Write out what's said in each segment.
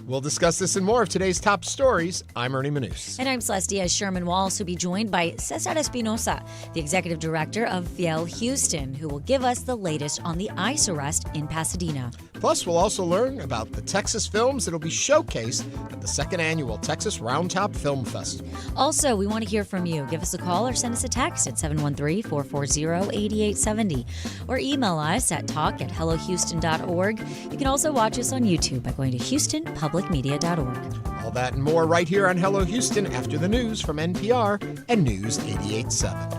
We'll discuss this and more of today's top stories. I'm Ernie Manous. And I'm Celestia Sherman-Walls, who'll be joined by Cesar Espinosa, the Executive Director of FIEL Houston, who will give us the latest on the ICE arrest in Pasadena. Plus, we'll also learn about the Texas films that will be showcased at the second annual Texas Roundtop Film Festival. Also, we want to hear from you. Give us a call or send us a text at 713-440-8870 or email us at talk@hellohouston.org. You can also watch us on YouTube by going to houstonpublicmedia.org. All that and more right here on Hello Houston after the news from NPR and News 88.7.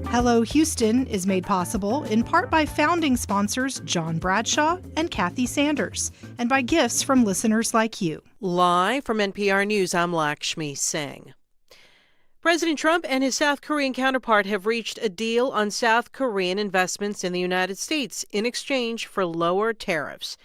Hello Houston is made possible in part by founding sponsors John Bradshaw and Kathy Sanders, and by gifts from listeners like you. Live from NPR News, I'm Lakshmi Singh. President Trump and his South Korean counterpart have reached a deal on South Korean investments in the United States in exchange for lower tariffs.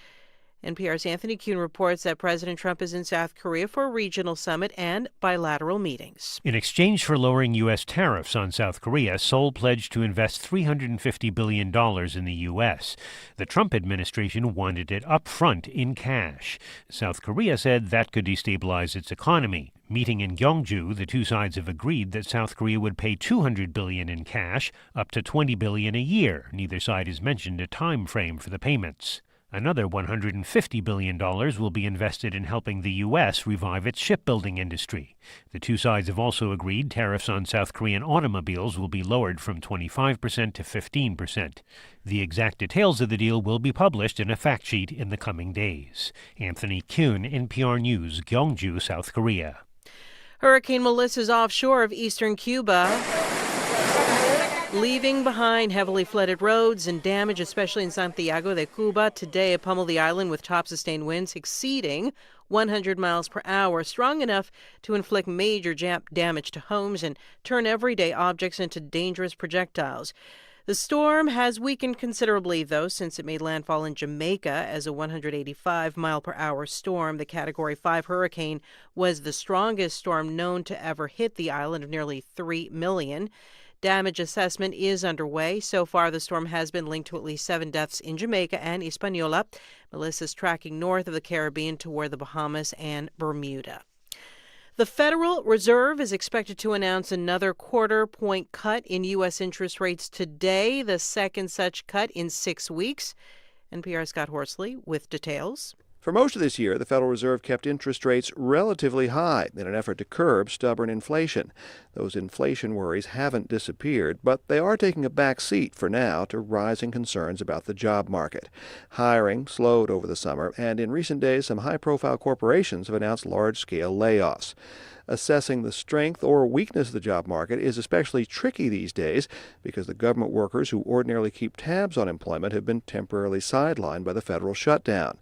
NPR's Anthony Kuhn reports that President Trump is in South Korea for a regional summit and bilateral meetings. In exchange for lowering U.S. tariffs on South Korea, Seoul pledged to invest $350 billion in the U.S. The Trump administration wanted it up front in cash. South Korea said that could destabilize its economy. Meeting in Gyeongju, the two sides have agreed that South Korea would pay $200 billion in cash, up to $20 billion a year. Neither side has mentioned a time frame for the payments. Another $150 billion will be invested in helping the U.S. revive its shipbuilding industry. The two sides have also agreed tariffs on South Korean automobiles will be lowered from 25% to 15%. The exact details of the deal will be published in a fact sheet in the coming days. Anthony Kuhn, NPR News, Gyeongju, South Korea. Hurricane Melissa's offshore of eastern Cuba, leaving behind heavily flooded roads and damage, especially in Santiago de Cuba. Today, it pummeled the island with top-sustained winds exceeding 100 miles per hour, strong enough to inflict major damage to homes and turn everyday objects into dangerous projectiles. The storm has weakened considerably, though, since it made landfall in Jamaica as a 185-mile-per-hour storm. The Category 5 hurricane was the strongest storm known to ever hit the island of nearly 3 million. Damage assessment is underway. So far, the storm has been linked to at least 7 deaths in Jamaica and Hispaniola. Melissa's tracking north of the Caribbean toward the Bahamas and Bermuda. The Federal Reserve is expected to announce another quarter-point cut in U.S. interest rates today, the second such cut in 6 weeks. NPR's Scott Horsley with details. For most of this year, the Federal Reserve kept interest rates relatively high in an effort to curb stubborn inflation. Those inflation worries haven't disappeared, but they are taking a back seat for now to rising concerns about the job market. Hiring slowed over the summer, and in recent days, some high-profile corporations have announced large-scale layoffs. Assessing the strength or weakness of the job market is especially tricky these days because the government workers who ordinarily keep tabs on employment have been temporarily sidelined by the federal shutdown.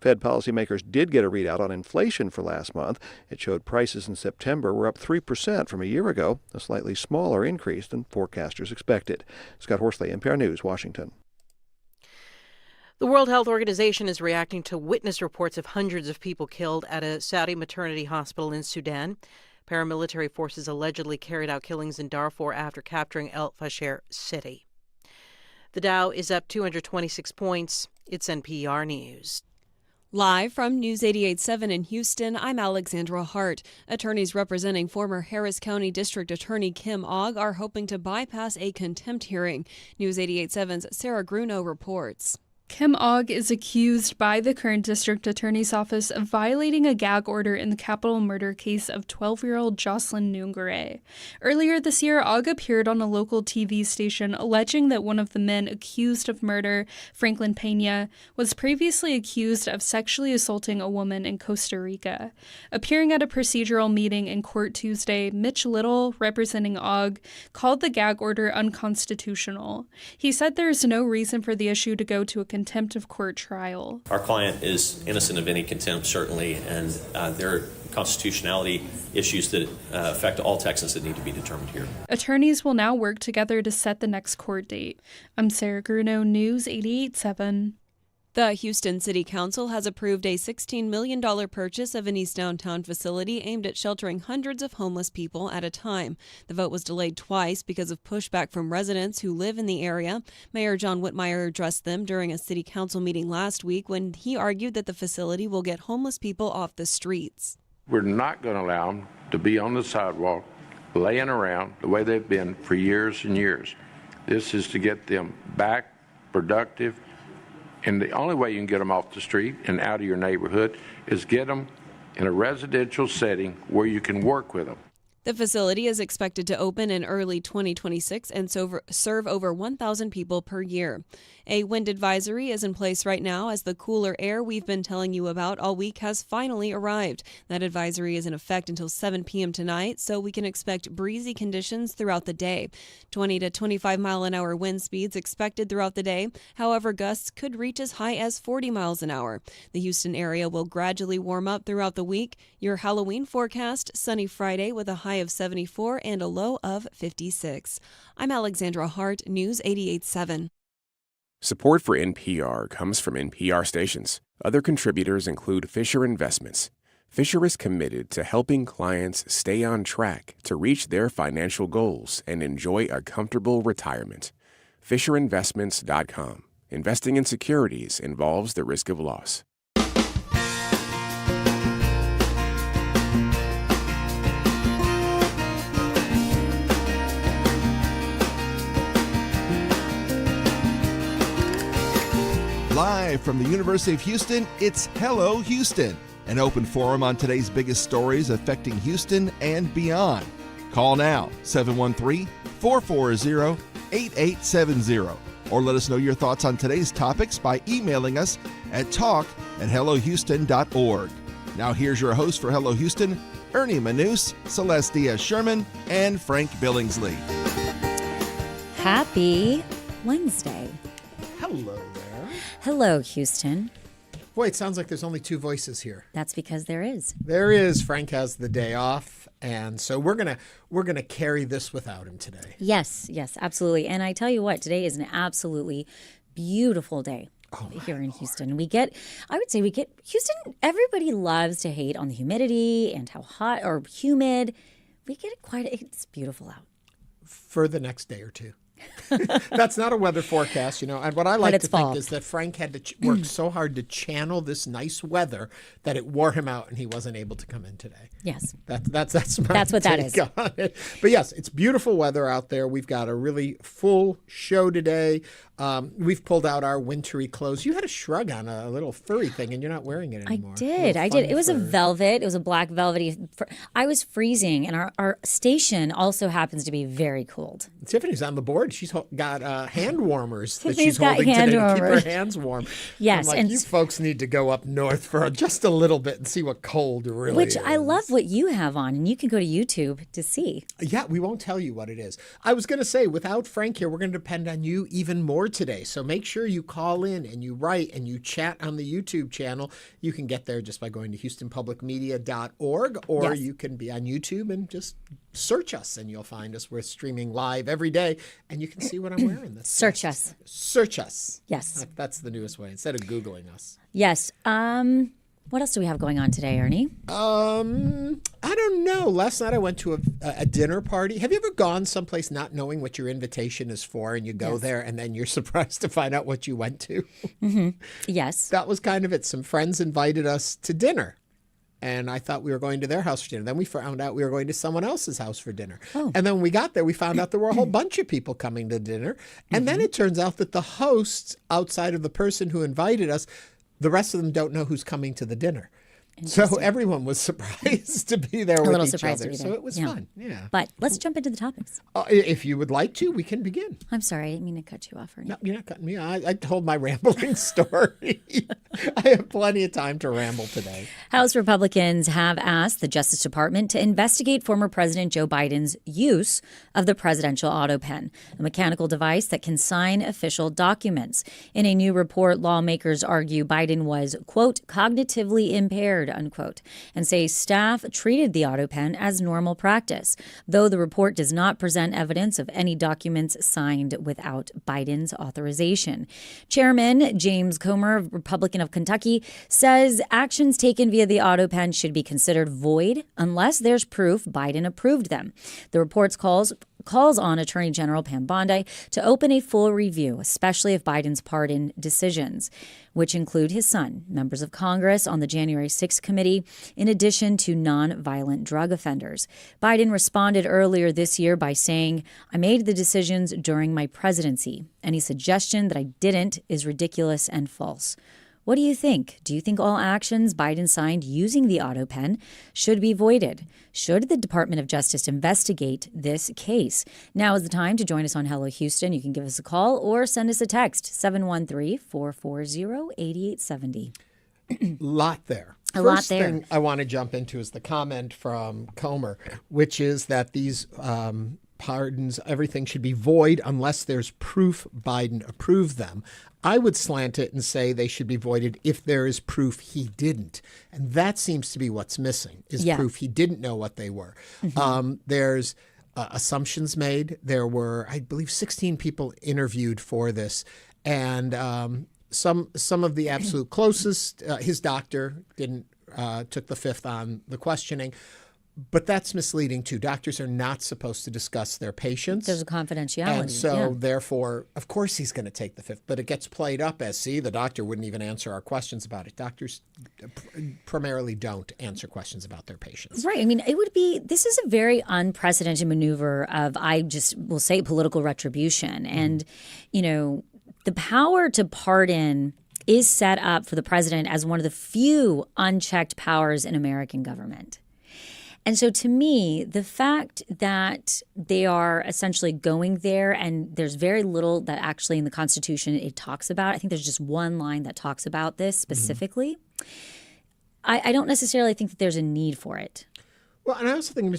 Fed policymakers did get a readout on inflation for last month. It showed prices in September were up 3% from a year ago, a slightly smaller increase than forecasters expected. Scott Horsley, NPR News, Washington. The World Health Organization is reacting to witness reports of hundreds of people killed at a Saudi maternity hospital in Sudan. Paramilitary forces allegedly carried out killings in Darfur after capturing El Fasher city. The Dow is up 226 points. It's NPR News. Live from News 88.7 in Houston, I'm Alexandra Hart. Attorneys representing former Harris County District Attorney Kim Ogg are hoping to bypass a contempt hearing. News 88.7's Sarah Grunow reports. Kim Ogg is accused by the current district attorney's office of violating a gag order in the capital murder case of 12-year-old Jocelyn Nungare. Earlier this year, Ogg appeared on a local TV station alleging that one of the men accused of murder, Franklin Pena, was previously accused of sexually assaulting a woman in Costa Rica. Appearing at a procedural meeting in court Tuesday, Mitch Little, representing Ogg, called the gag order unconstitutional. He said there is no reason for the issue to go to a contempt of court trial. Our client is innocent of any contempt, certainly, and there are constitutionality issues that affect all Texans that need to be determined here. Attorneys will now work together to set the next court date. I'm Sarah Grunow, News 88.7. The Houston City Council has approved a $16 million purchase of an East Downtown facility aimed at sheltering hundreds of homeless people at a time. The vote was delayed twice because of pushback from residents who live in the area. Mayor John Whitmire addressed them during a city council meeting last week when he argued that the facility will get homeless people off the streets. We're not going to allow them to be on the sidewalk, laying around the way they've been for years and years. This is to get them back, productive. And the only way you can get them off the street and out of your neighborhood is get them in a residential setting where you can work with them. The facility is expected to open in early 2026 and serve over 1,000 people per year. A wind advisory is in place right now as the cooler air we've been telling you about all week has finally arrived. That advisory is in effect until 7 p.m. tonight, so we can expect breezy conditions throughout the day. 20 to 25 mile an hour wind speeds expected throughout the day. However, gusts could reach as high as 40 miles an hour. The Houston area will gradually warm up throughout the week. Your Halloween forecast, sunny Friday with a high of 74 and a low of 56. I'm Alexandra Hart, News 88.7. Support for NPR comes from NPR stations. Other contributors include Fisher Investments. Fisher is committed to helping clients stay on track to reach their financial goals and enjoy a comfortable retirement. FisherInvestments.com. Investing in securities involves the risk of loss. Live from the University of Houston, it's Hello Houston, an open forum on today's biggest stories affecting Houston and beyond. Call now, 713-440-8870, or let us know your thoughts on today's topics by emailing us at talk@hellohouston.org. Now here's your host for Hello Houston, Ernie Manous, Celeste Diaz-Sherman, and Frank Billingsley. Happy Wednesday. Hello there. Hello, Houston. Boy, it sounds like there's only two voices here. That's because there is. There is. Frank has the day off, and so we're gonna carry this without him today. Yes, absolutely. And I tell you what, today is an absolutely beautiful day. Here in Houston. I would say Houston, everybody loves to hate on the humidity and how hot or humid. It's beautiful out. For the next day or two. That's not a weather forecast, and what I like to think is that Frank had to work so hard to channel this nice weather that it wore him out and he wasn't able to come in today. Yes. That's what that is. On it. But yes, it's beautiful weather out there. We've got a really full show today. We've pulled out our wintry clothes. You had a shrug on, a little furry thing, and you're not wearing it anymore. I did. It was a velvet. It was a black velvety. I was freezing, and our station also happens to be very cold. Tiffany's on the board. She's got hand warmers that Tiffany's she's holding got hand today to keep warmers. her hands warm. Yes. I'm like, you folks need to go up north for just a little bit and see what cold really Which is. I love what you have on, and you can go to YouTube to see. Yeah, we won't tell you what it is. I was going to say, without Frank here, we're going to depend on you even more today. So make sure you call in and you write and you chat on the YouTube channel. You can get there just by going to HoustonPublicMedia.org, or you can be on YouTube and just search us and you'll find us. We're streaming live every day, and you can see what I'm wearing. Search us. Search us. Yes. That's the newest way, instead of Googling us. Yes. What else do we have going on today, Ernie? I don't know. Last night I went to a dinner party. Have you ever gone someplace not knowing what your invitation is for, and you go there and then you're surprised to find out what you went to? Mm-hmm. Yes. That was kind of it. Some friends invited us to dinner, and I thought we were going to their house for dinner. Then we found out we were going to someone else's house for dinner. Oh. And then when we got there, we found out there were a whole bunch of people coming to dinner. And then it turns out that the hosts, outside of the person who invited us, the rest of them don't know who's coming to the dinner. So everyone was surprised to be there with each other. So it was fun. Yeah. But let's jump into the topics. If you would like to, we can begin. I'm sorry. I didn't mean to cut you off. No, you're not cutting me off. I told my rambling story. I have plenty of time to ramble today. House Republicans have asked the Justice Department to investigate former President Joe Biden's use of the presidential autopen, a mechanical device that can sign official documents. In a new report, lawmakers argue Biden was, quote, cognitively impaired record, unquote, and say staff treated the autopen as normal practice, though the report does not present evidence of any documents signed without Biden's authorization. Chairman James Comer, Republican of Kentucky, says actions taken via the autopen should be considered void unless there's proof Biden approved them. The report calls on Attorney General Pam Bondi to open a full review, especially of Biden's pardon decisions, which include his son, members of Congress on the January 6th committee, in addition to nonviolent drug offenders. Biden responded earlier this year by saying, "I made the decisions during my presidency. Any suggestion that I didn't is ridiculous and false." What do you think? Do you think all actions Biden signed using the autopen should be voided? Should the Department of Justice investigate this case? Now is the time to join us on Hello Houston. You can give us a call or send us a text, 713-440-8870. Lot there. First thing I want to jump into is the comment from Comer, which is that these pardons, everything should be void unless there's proof Biden approved them. I would slant it and say they should be voided if there is proof he didn't. And that seems to be what's missing, is proof he didn't know what they were. There's assumptions made. There were, I believe, 16 people interviewed for this. And some of the absolute closest, his doctor took the fifth on the questioning. But that's misleading, too. Doctors are not supposed to discuss their patients. There's a confidentiality. And so, therefore, of course he's going to take the fifth. But it gets played up as, see, the doctor wouldn't even answer our questions about it. Doctors primarily don't answer questions about their patients. Right. I mean, this is a very unprecedented maneuver of, I just will say, political retribution. And, the power to pardon is set up for the president as one of the few unchecked powers in American government. And so to me, the fact that they are essentially going there and there's very little that actually in the Constitution it talks about, I think there's just one line that talks about this specifically. I don't necessarily think that there's a need for it. Well, and I also think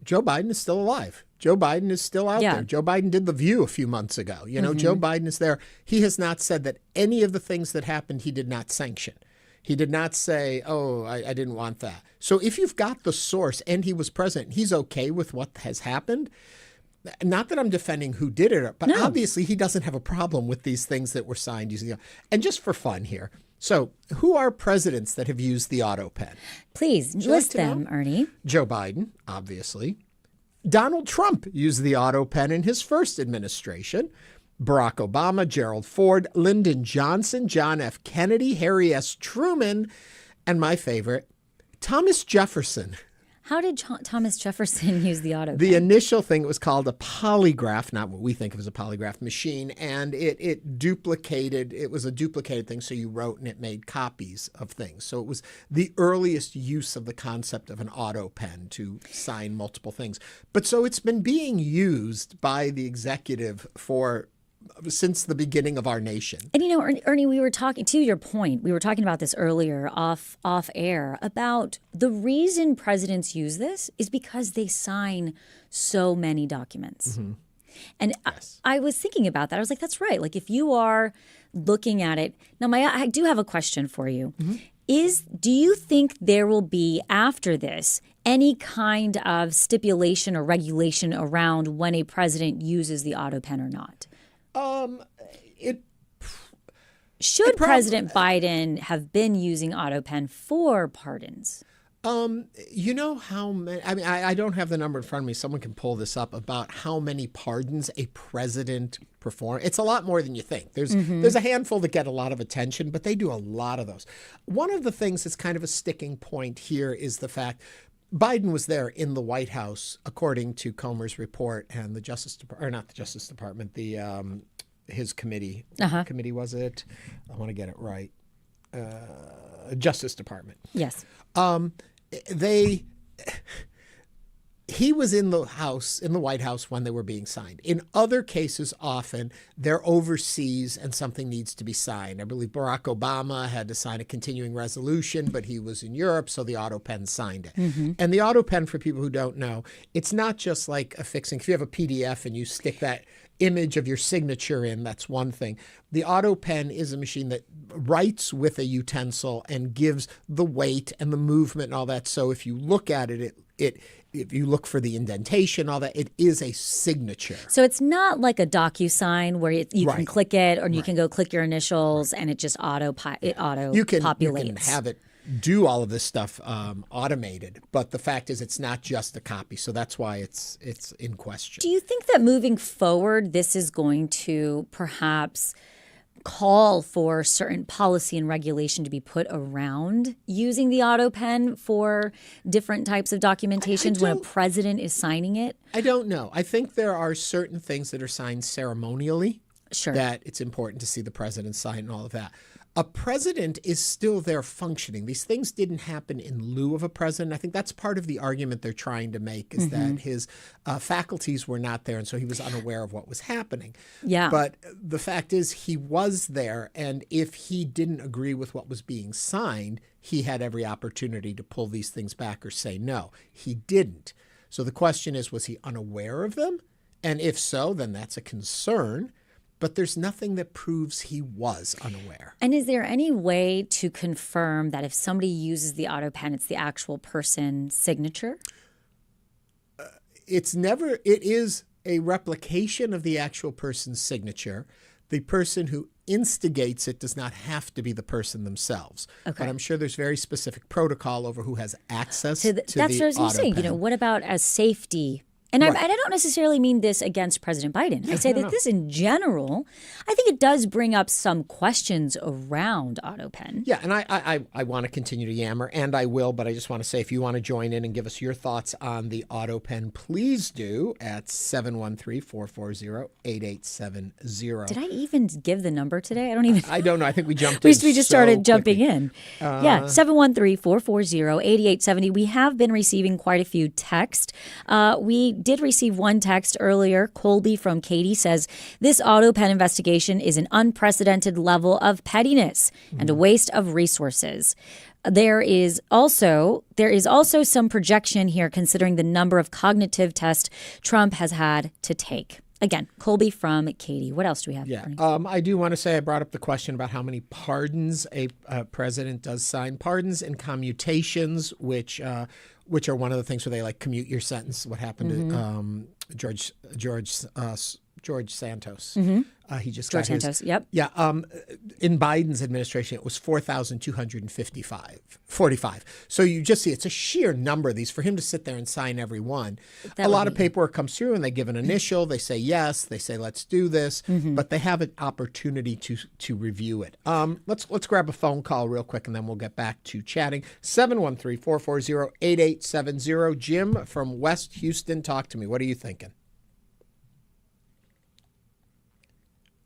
Joe Biden is still alive. Joe Biden is still out there. Joe Biden did The View a few months ago. Joe Biden is there. He has not said that any of the things that happened he did not sanction. He did not say, I didn't want that. So if you've got the source and he was present, he's okay with what has happened. Not that I'm defending who did it, but obviously he doesn't have a problem with these things that were signed using. And just for fun here. So who are presidents that have used the autopen? Please list them, Ernie. Joe Biden, obviously. Donald Trump used the autopen in his first administration. Barack Obama, Gerald Ford, Lyndon Johnson, John F. Kennedy, Harry S. Truman, and my favorite, Thomas Jefferson. How did Thomas Jefferson use the autopen? The initial thing, it was called a polygraph, not what we think of as a polygraph machine, and it was a duplicated thing, so you wrote and it made copies of things. So it was the earliest use of the concept of an autopen to sign multiple things. But so it's been being used by the executive since the beginning of our nation. And Ernie, we were talking, to your point, we were talking about this earlier off air about the reason presidents use this is because they sign so many documents. And I was thinking about that. I was like, that's right. Like if you are looking at it. Now, I do have a question for you. Do you think there will be, after this, any kind of stipulation or regulation around when a president uses the autopen or not? Should President Biden have been using autopen for pardons? You know how many, I don't have the number in front of me. Someone can pull this up about how many pardons a president performs. It's a lot more than you think. There's a handful that get a lot of attention, but they do a lot of those. One of the things that's kind of a sticking point here is the fact Biden was there in the White House, according to Comer's report and the Justice Department, or not the Justice Department, his committee. What committee was it? I want to get it right. Justice Department. Yes. He was in the White House when they were being signed. In other cases, often they're overseas and something needs to be signed. I believe Barack Obama had to sign a continuing resolution, but he was in Europe, so the autopen signed it. And the autopen, for people who don't know, it's not just like affixing. If you have a PDF and you stick that, image of your signature in, that's one thing. The autopen is a machine that writes with a utensil and gives the weight and the movement and all that. So if you look at it, if you look for the indentation, all that, it is a signature. So it's not like a DocuSign where you can click it, or you can go click your initials and it just populates. You can have it do all of this stuff automated, but the fact is it's not just a copy, so that's why it's in question. Do you think that moving forward, this is going to perhaps call for certain policy and regulation to be put around using the autopen for different types of documentations when a president is signing it? I don't know. I think there are certain things that are signed ceremonially that it's important to see the president sign and all of that. A president is still there functioning. These things didn't happen in lieu of a president. I think that's part of the argument they're trying to make, is that his faculties were not there, and so he was unaware of what was happening. Yeah. But the fact is he was there, and if he didn't agree with what was being signed, he had every opportunity to pull these things back or say no. He didn't. So the question is, was he unaware of them? And if so, then that's a concern. But there's nothing that proves he was unaware. And is there any way to confirm that if somebody uses the autopen, it's the actual person's signature? It is a replication of the actual person's signature. The person who instigates it does not have to be the person themselves. Okay. But I'm sure there's very specific protocol over who has access to the autopen. That's what I was going to say. What about as safety? And I don't necessarily mean this against President Biden. I say that this in general, I think it does bring up some questions around autopen. Yeah, and I want to continue to yammer, and I will, but I just want to say if you want to join in and give us your thoughts on the autopen, please do at 713-440-8870. Did I even give the number today? I don't even know. I don't know. I think we jumped in. We just started jumping in. 713-440-8870. We have been receiving quite a few texts. We did receive one text earlier. Colby from Katy says, this autopen investigation is an unprecedented level of pettiness and a waste of resources. There is also some projection here considering the number of cognitive tests Trump has had to take. Again, Colby from Katy. What else do we have? Yeah, I do want to say I brought up the question about how many pardons a president does sign. Pardons and commutations, which are one of the things where they commute your sentence. What happened to George Santos? He just got his. Santos. Yep. Yeah. In Biden's administration, it was 4,245. So you just see it's a sheer number of these. For him to sit there and sign every one, a lot of paperwork comes through, and they give an initial. They say yes. They say let's do this, but they have an opportunity to review it. Let's grab a phone call real quick, and then we'll get back to chatting. 713-440-8870. Jim from West Houston, talk to me. What are you thinking?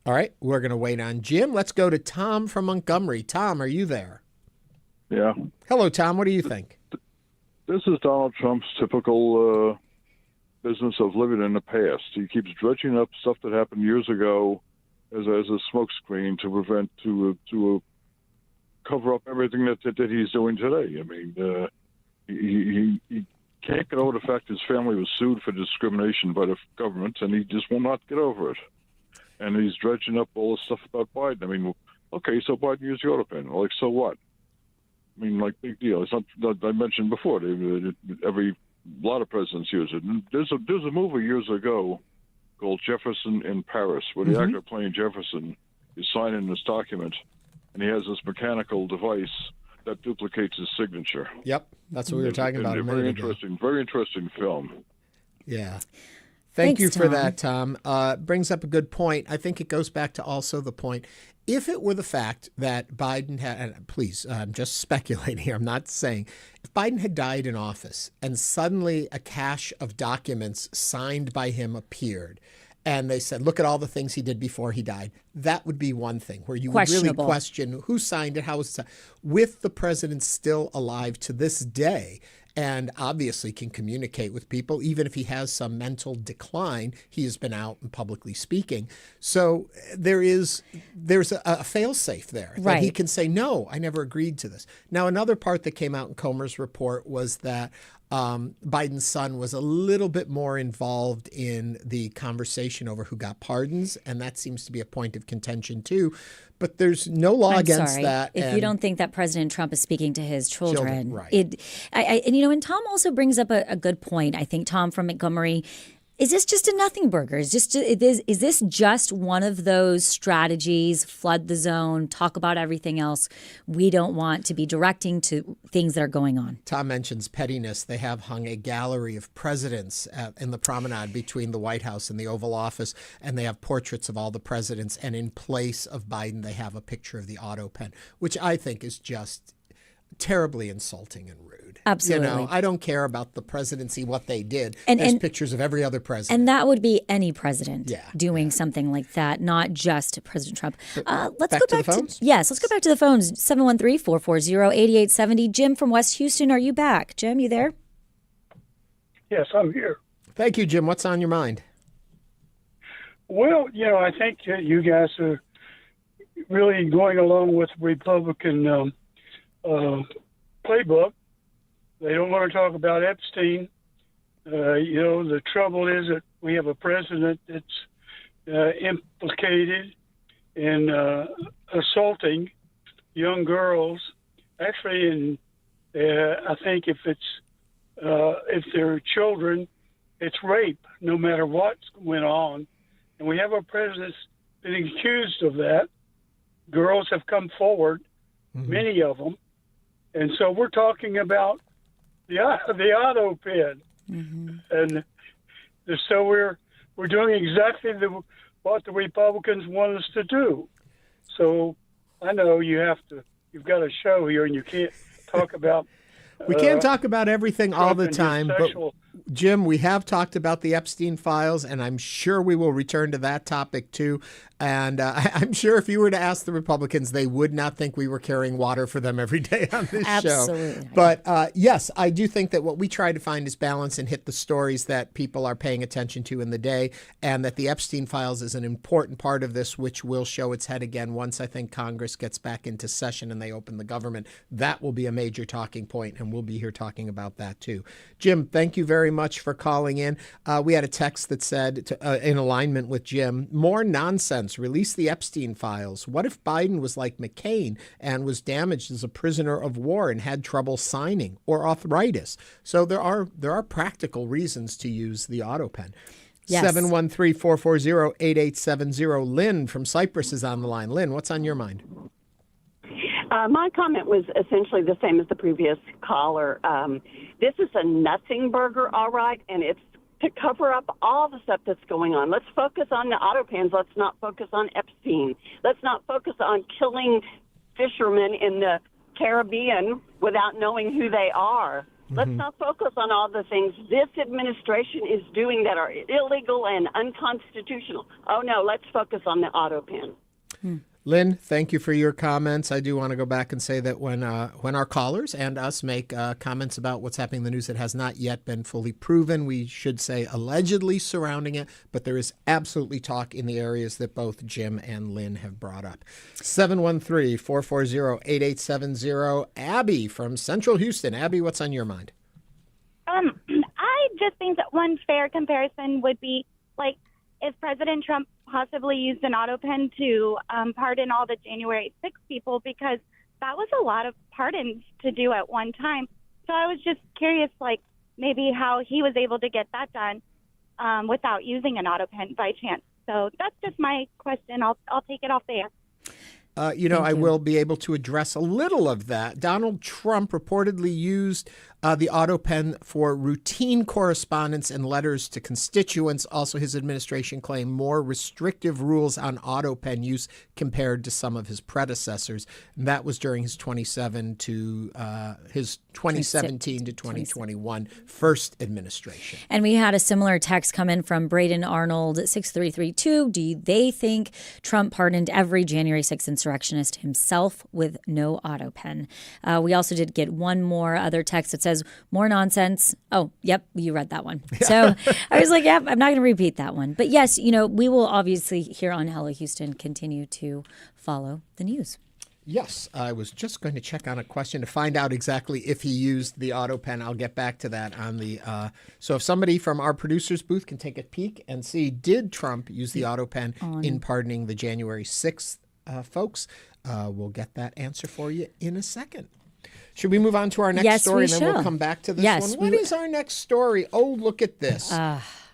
All right, we're going to wait on Jim. Let's go to Tom from Montgomery. Tom, are you there? Yeah. Hello, Tom. What do you think? This is Donald Trump's typical business of living in the past. He keeps dredging up stuff that happened years ago as a smokescreen to cover up everything that he's doing today. I mean, he can't get over the fact his family was sued for discrimination by the government, and he just will not get over it. And he's dredging up all this stuff about Biden. I mean, okay, so Biden used the autopen. So what? I mean, big deal. It's not. I mentioned before. A lot of presidents use it. And there's a movie years ago called Jefferson in Paris, where the actor playing Jefferson is signing this document, and he has this mechanical device that duplicates his signature. Yep, that's what we were talking about. Very interesting film. Yeah. Thanks, you for that, Tom. Brings up a good point. I think it goes back to also the point, if it were the fact that Biden had, and please, I'm just speculating here, I'm not saying, if Biden had died in office and suddenly a cache of documents signed by him appeared, and they said, look at all the things he did before he died, that would be one thing where you would really question who signed it, how was it signed. With the president still alive to this day, and obviously can communicate with people, even if he has some mental decline. He has been out and publicly speaking. So there's a fail-safe there. That he can say, no, I never agreed to this. Now, another part that came out in Comer's report was that Biden's son was a little bit more involved in the conversation over who got pardons, and that seems to be a point of contention too. But there's no law against that. If you don't think that President Trump is speaking to his children, right. And Tom also brings up a good point. I think Tom from Montgomery. Is this just a nothing burger? Is this just one of those strategies, flood the zone, talk about everything else? We don't want to be directing to things that are going on. Tom mentions pettiness. They have hung a gallery of presidents in the promenade between the White House and the Oval Office, and they have portraits of all the presidents. And in place of Biden, they have a picture of the autopen, which I think is just terribly insulting and rude. Absolutely. I don't care about the presidency, what they did. And pictures of every other president. And that would be any president doing something like that, not just President Trump. Let's go back to the phones? Let's go back to the phones. 713-440-8870. Jim from West Houston, are you back? Jim, you there? Yes, I'm here. Thank you, Jim. What's on your mind? Well, I think you guys are really going along with Republican playbook. They don't want to talk about Epstein. The trouble is that we have a president that's implicated in assaulting young girls. Actually, I think if they're children, it's rape, no matter what went on. And we have a president that's been accused of that. Girls have come forward, many of them. And so we're talking about the autopen, and so we're doing exactly what the Republicans want us to do. So I know you've got a show here, and you can't talk about. We can't talk about everything all the time, but Jim, we have talked about the Epstein files, and I'm sure we will return to that topic too. And I'm sure if you were to ask the Republicans, they would not think we were carrying water for them every day on this Absolutely. show. But yes, I do think that what we try to find is balance and hit the stories that people are paying attention to in the day, and that the Epstein files is an important part of this, which will show its head again once I think Congress gets back into session and they open the government. That will be a major talking point, and we'll be here talking about that too. Jim, thank you very much for calling in. We had a text that said, in alignment with Jim, more nonsense. Release the Epstein files. What if Biden was like McCain and was damaged as a prisoner of war and had trouble signing, or arthritis? So there are practical reasons to use the autopen. Yes. 713-440-8870. Lynn from Cyprus is on the line. Lynn, what's on your mind? My comment was essentially the same as the previous caller. This is a nothing burger, all right, and it's to cover up all the stuff that's going on. Let's focus on the autopens. Let's not focus on Epstein. Let's not focus on killing fishermen in the Caribbean without knowing who they are. Let's not focus on all the things this administration is doing that are illegal and unconstitutional. Oh, no, let's focus on the autopen. Lynn, thank you for your comments. I do want to go back and say that when our callers and us make comments about what's happening in the news that has not yet been fully proven, we should say allegedly surrounding it, but there is absolutely talk in the areas that both Jim and Lynn have brought up. 713-440-8870. Abby from Central Houston. Abby, what's on your mind? I just think that one fair comparison would be like if President Trump possibly used an autopen to pardon all the January 6th people, because that was a lot of pardons to do at one time. So I was just curious, like maybe how he was able to get that done without using an autopen by chance. So that's just my question. I'll take it off there. I will be able to address a little of that. Donald Trump reportedly used the autopen for routine correspondence and letters to constituents. Also, his administration claimed more restrictive rules on autopen use compared to some of his predecessors. And that was during his 2017 to 2021 first administration. And we had a similar text come in from Braden Arnold, 6332. Do they think Trump pardoned every January 6th insurrectionist himself with no autopen? We also did get one more other text that says, more nonsense. Oh, yep, you read that one. So I was like, yep, I'm not going to repeat that one. But yes, we will obviously here on Hello Houston continue to follow the news. Yes, I was just going to check on a question to find out exactly if he used the autopen. I'll get back to that on the. So if somebody from our producer's booth can take a peek and see, did Trump use the autopen in pardoning the January 6th folks? We'll get that answer for you in a second. Should we move on to our next story and then we'll come back to this one? What is our next story? Oh, look at this.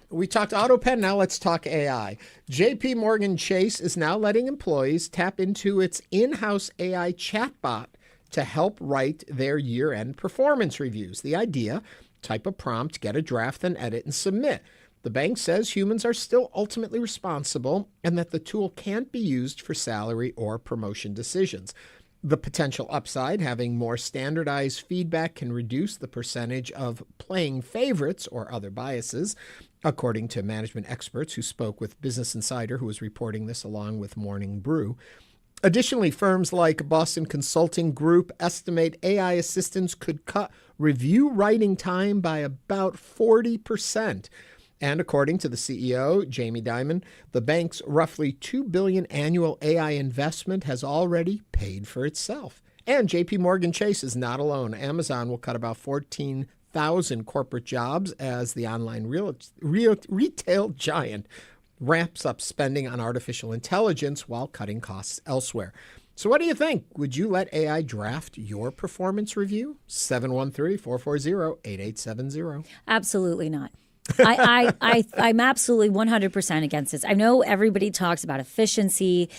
We talked autopen, now let's talk AI. JPMorganChase is now letting employees tap into its in-house AI chatbot to help write their year-end performance reviews. The idea, type a prompt, get a draft, then edit and submit. The bank says humans are still ultimately responsible and that the tool can't be used for salary or promotion decisions. The potential upside, having more standardized feedback, can reduce the percentage of playing favorites or other biases, according to management experts who spoke with Business Insider, who was reporting this along with Morning Brew. Additionally, firms like Boston Consulting Group estimate AI assistants could cut review writing time by about 40%. And according to the CEO, Jamie Dimon, the bank's roughly $2 billion annual AI investment has already paid for itself. And JPMorganChase is not alone. Amazon will cut about 14,000 corporate jobs as the online retail giant ramps up spending on artificial intelligence while cutting costs elsewhere. So what do you think? Would you let AI draft your performance review? 713-440-8870. Absolutely not. I'm absolutely 100% against this. I know everybody talks about efficiency,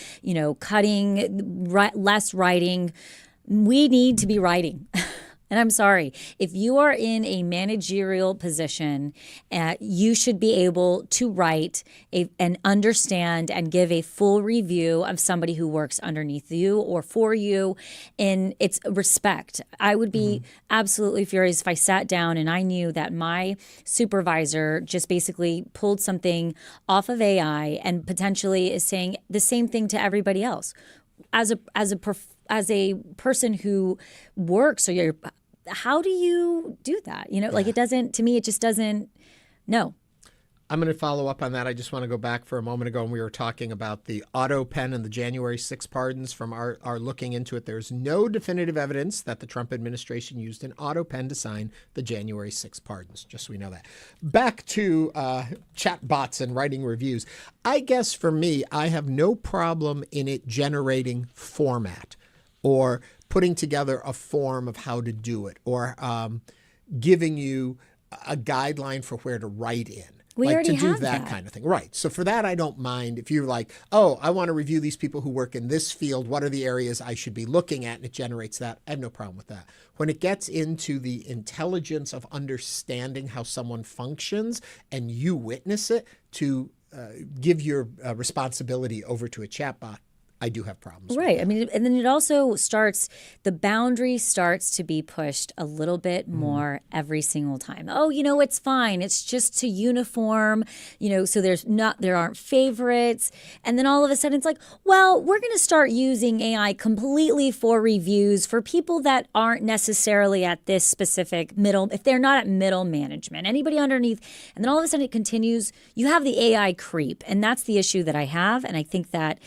cutting, less writing. We need to be writing. And I'm sorry, if you are in a managerial position, you should be able to write and understand and give a full review of somebody who works underneath you or for you. And it's respect. I would be absolutely furious if I sat down and I knew that my supervisor just basically pulled something off of AI and potentially is saying the same thing to everybody else. As a person who works, or you're, how do you do that? It doesn't, to me, it just doesn't, no. I'm going to follow up on that. I just want to go back for a moment ago when we were talking about the autopen and the January 6 pardons. From our looking into it, there's no definitive evidence that the Trump administration used an autopen to sign the January 6 pardons, just so we know that. Back to chatbots and writing reviews. I guess for me, I have no problem in it generating format or putting together a form of how to do it, or giving you a guideline for where to write in. We like already to do have that kind of thing. Right. So for that, I don't mind if you're like, oh, I want to review these people who work in this field. What are the areas I should be looking at? And it generates that. I have no problem with that. When it gets into the intelligence of understanding how someone functions and you witness it to give your responsibility over to a chatbot, I do have problems. Right. I mean, and then it also starts, the boundary starts to be pushed a little bit more every single time. Oh, it's fine. It's just to uniform, so there aren't favorites. And then all of a sudden it's like, well, we're going to start using AI completely for reviews for people that aren't necessarily at this specific middle, if they're not at middle management, anybody underneath. And then all of a sudden it continues. You have the AI creep. And that's the issue that I have. And I think that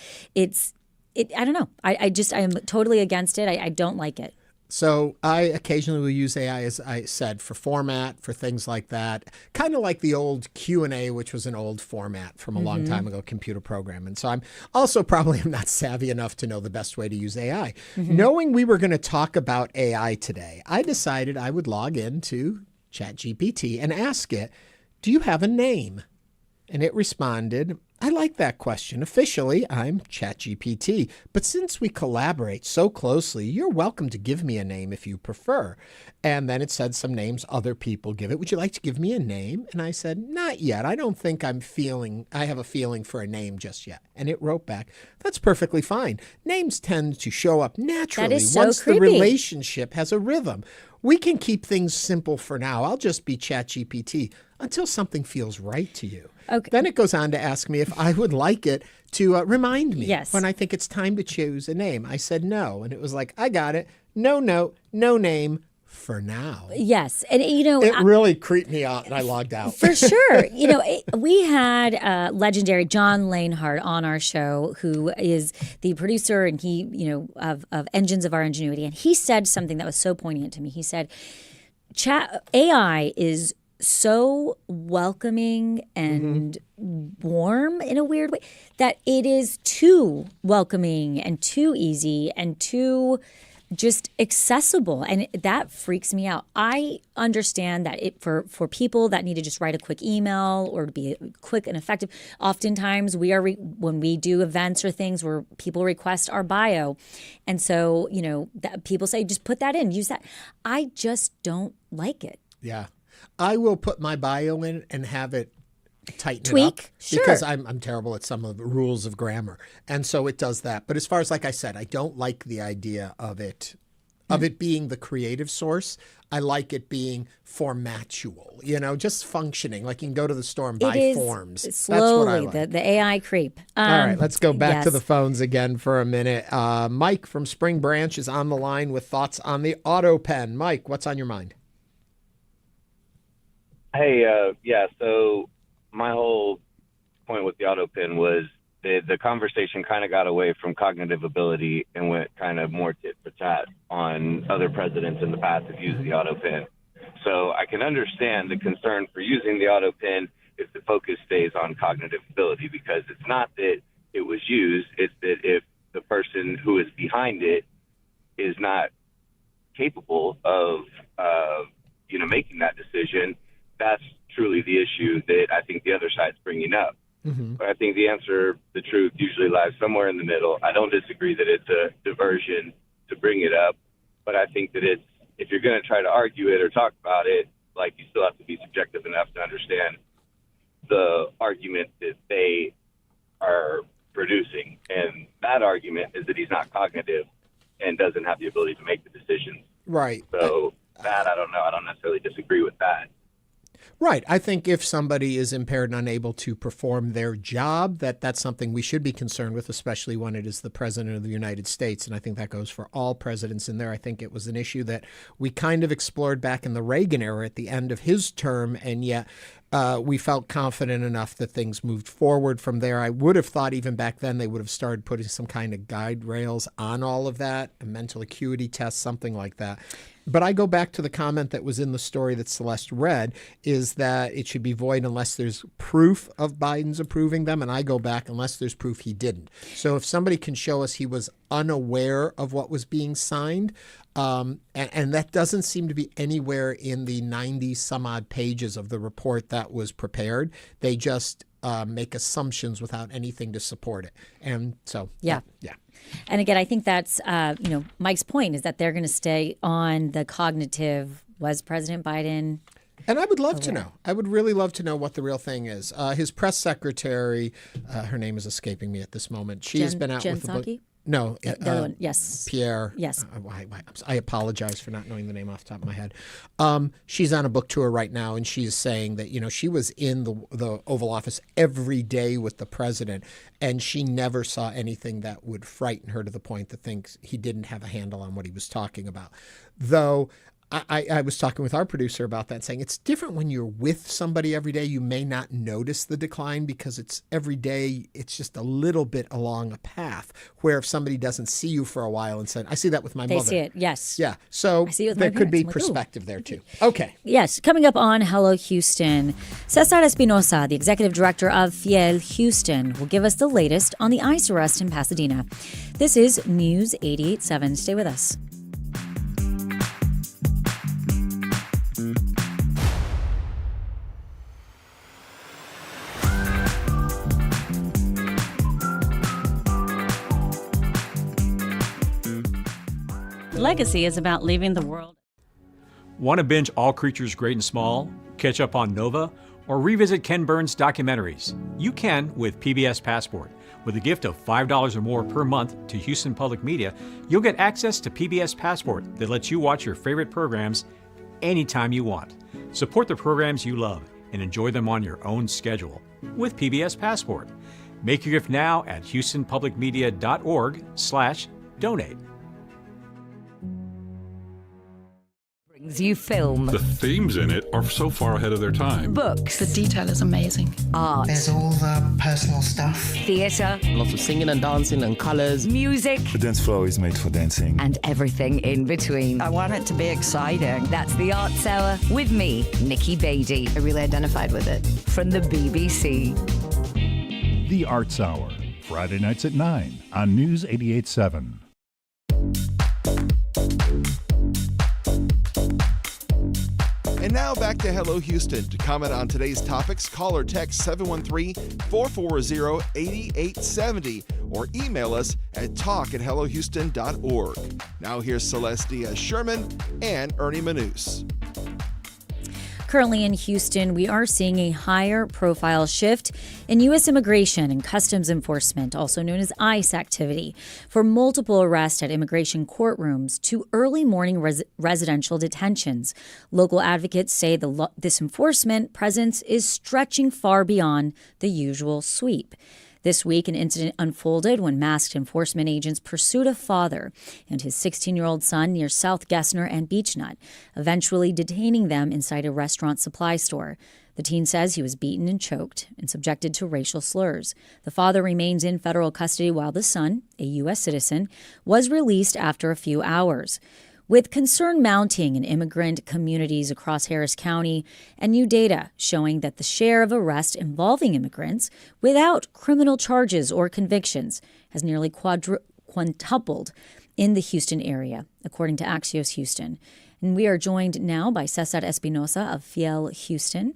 I don't know. I am totally against it. I don't like it. So I occasionally will use AI, as I said, for format, for things like that. Kind of like the old Q&A, which was an old format from a long time ago, computer program. And so I'm also probably not savvy enough to know the best way to use AI. Knowing we were going to talk about AI today, I decided I would log into ChatGPT and ask it, do you have a name? And it responded, I like that question. Officially, I'm ChatGPT. But since we collaborate so closely, you're welcome to give me a name if you prefer. And then it said some names other people give it. Would you like to give me a name? And I said, not yet. I don't think I have a feeling for a name just yet. And it wrote back, that's perfectly fine. Names tend to show up naturally that is so once creepy. The relationship has a rhythm. We can keep things simple for now. I'll just be ChatGPT until something feels right to you. Okay. Then it goes on to ask me if I would like it to remind me yes. when I think it's time to choose a name. I said no. And it was like, I got it. No note, no name, for now. Yes. And, it really creeped me out and I logged out. For sure. We had legendary John Lanehart on our show, who is the producer and he, of Engines of Our Ingenuity. And he said something that was so poignant to me. He said, AI is so welcoming and warm in a weird way that it is too welcoming and too easy and too just accessible, and that freaks me out. I understand that for people that need to just write a quick email or to be quick and effective, oftentimes when we do events or things where people request our bio, and so that people say just put that in, use that. I just don't like it. Yeah, I will put my bio in and have it tighten it up because I'm terrible at some of the rules of grammar, and so it does that. But as far as, like I said, I don't like the idea of it being the creative source. I like it being formatual, just functioning. Like you can go to the store and buy forms. Slowly, that's what I like. The AI creep. All right, let's go back to the phones again for a minute. Mike from Spring Branch is on the line with thoughts on the autopen. Mike, what's on your mind? Hey, so my whole point with the autopen was the conversation kind of got away from cognitive ability and went kind of more tit for tat on other presidents in the past have used the autopen. So I can understand the concern for using the autopen if the focus stays on cognitive ability, because it's not that it was used, it's that if the person who is behind it is not capable of, making that decision, that's truly the issue that I think the other side's bringing up. But I think the truth usually lies somewhere in the middle. I don't disagree that it's a diversion to bring it up, but I think that if you're going to try to argue it or talk about it, like, you still have to be subjective enough to understand the argument that they are producing. And that argument is that he's not cognitive and doesn't have the ability to make the decisions. Right. So that, I don't know. I don't necessarily disagree with that. Right. I think if somebody is impaired and unable to perform their job, that's something we should be concerned with, especially when it is the president of the United States. And I think that goes for all presidents in there. I think it was an issue that we kind of explored back in the Reagan era at the end of his term, and yet we felt confident enough that things moved forward from there. I would have thought even back then they would have started putting some kind of guide rails on all of that, a mental acuity test, something like that. But I go back to the comment that was in the story that Celeste read, is that it should be void unless there's proof of Biden's approving them. And I go back unless there's proof he didn't. So if somebody can show us he was unaware of what was being signed, and that doesn't seem to be anywhere in the 90 some odd pages of the report that was prepared. They just make assumptions without anything to support it. And so, yeah. And again, I think that's, Mike's point is that they're going to stay on the cognitive, was President Biden... And I would love to know. I would really love to know what the real thing is. His press secretary, her name is escaping me at this moment. She has been out with the book. No. The other one, yes. Pierre. Yes. I apologize for not knowing the name off the top of my head. She's on a book tour right now, and she's saying that, she was in the Oval Office every day with the president, and she never saw anything that would frighten her to the point to think he didn't have a handle on what he was talking about. Though I was talking with our producer about that, saying it's different when you're with somebody every day. You may not notice the decline because it's every day. It's just a little bit along a path where if somebody doesn't see you for a while and said, I see that with my mother. They see it, yes. Yeah. So there could be perspective there too. Okay. Yes. Coming up on Hello Houston, Cesar Espinosa, the executive director of FIEL Houston, will give us the latest on the ICE arrest in Pasadena. This is News 88.7. Stay with us. Legacy is about leaving the world. Want to binge All Creatures Great and Small, catch up on Nova, or revisit Ken Burns' documentaries? You can with PBS Passport. With a gift of $5 or more per month to Houston Public Media, you'll get access to PBS Passport that lets you watch your favorite programs anytime you want. Support the programs you love and enjoy them on your own schedule with PBS Passport. Make your gift now at houstonpublicmedia.org/donate. You film. The themes in it are so far ahead of their time. Books. The detail is amazing. Art. There's all the personal stuff. Theatre. Lots of singing and dancing and colours. Music. The dance floor is made for dancing. And everything in between. I want it to be exciting. That's the Arts Hour with me, Nikki Beatty. I really identified with it. From the BBC. The Arts Hour, Friday nights at 9 on News 88.7. And now back to Hello Houston. To comment on today's topics, call or text 713-440-8870 or email us at talk@hellohouston.org. Now here's Celestia Sherman and Ernie Manous. Currently in Houston, we are seeing a higher profile shift in U.S. immigration and customs enforcement, also known as ICE activity, for multiple arrests at immigration courtrooms to early morning residential detentions. Local advocates say this enforcement presence is stretching far beyond the usual sweep. This week, an incident unfolded when masked enforcement agents pursued a father and his 16-year-old son near South Gessner and Beechnut, eventually detaining them inside a restaurant supply store. The teen says he was beaten and choked and subjected to racial slurs. The father remains in federal custody while the son, a U.S. citizen, was released after a few hours. With concern mounting in immigrant communities across Harris County and new data showing that the share of arrests involving immigrants without criminal charges or convictions has nearly quintupled in the Houston area, according to Axios Houston. And we are joined now by Cesar Espinosa of FIEL Houston.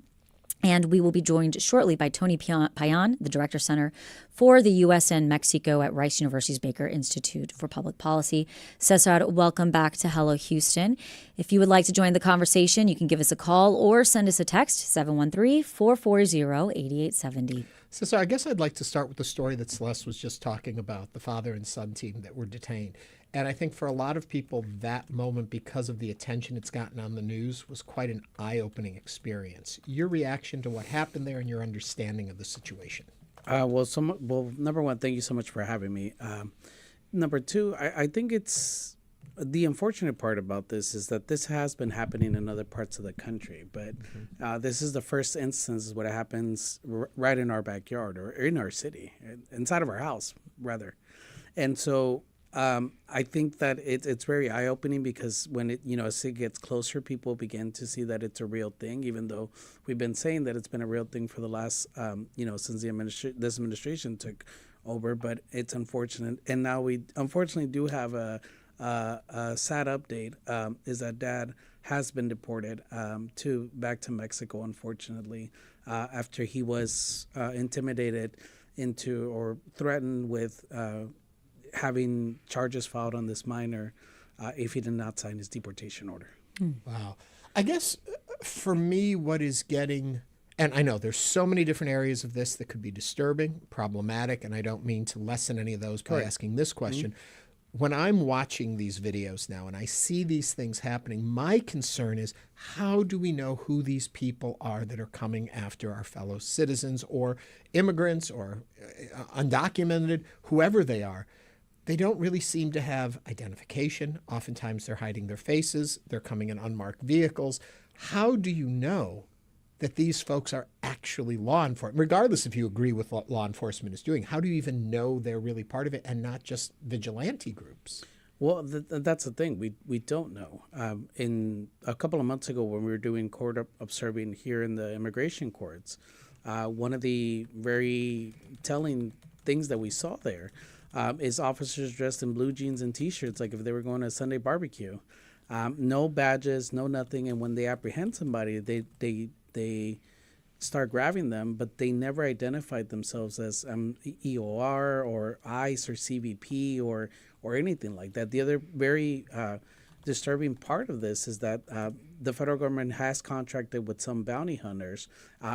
And we will be joined shortly by Tony Payan, the Director Center for the U.S. and Mexico at Rice University's Baker Institute for Public Policy. Cesar, welcome back to Hello Houston. If you would like to join the conversation, you can give us a call or send us a text, 713-440-8870. Cesar, I guess I'd like to start with the story that Celeste was just talking about, the father and son team that were detained. And I think for a lot of people, that moment, because of the attention it's gotten on the news, was quite an eye-opening experience. Your reaction to what happened there and your understanding of the situation? Well, number one, thank you so much for having me. Number two, I think it's the unfortunate part about this is that this has been happening in other parts of the country, but this is the first instance where it happens right in our backyard or in our city, inside of our house, rather. And so I think that it's very eye-opening because when as it gets closer, people begin to see that it's a real thing, even though we've been saying that it's been a real thing for the last, since this administration took over. But it's unfortunate, and now we unfortunately do have a sad update. Is that Dad has been deported back to Mexico, unfortunately, after he was intimidated into or threatened with having charges filed on this minor if he did not sign his deportation order. Wow. I guess for me, what is getting, and I know there's so many different areas of this that could be disturbing, problematic, and I don't mean to lessen any of those by asking this question. When I'm watching these videos now and I see these things happening, my concern is how do we know who these people are that are coming after our fellow citizens or immigrants or undocumented, whoever they are? They don't really seem to have identification. Oftentimes they're hiding their faces. They're coming in unmarked vehicles. How do you know that these folks are actually law enforcement, regardless if you agree with what law enforcement is doing? How do you even know they're really part of it and not just vigilante groups? Well, that's the thing. We don't know. In a couple of months ago when we were doing court observing here in the immigration courts, one of the very telling things that we saw there is officers dressed in blue jeans and T-shirts, like if they were going to a Sunday barbecue. No badges, no nothing. And when they apprehend somebody, they start grabbing them, but they never identified themselves as EOR or ICE or CBP or anything like that. The other very disturbing part of this is that the federal government has contracted with some bounty hunters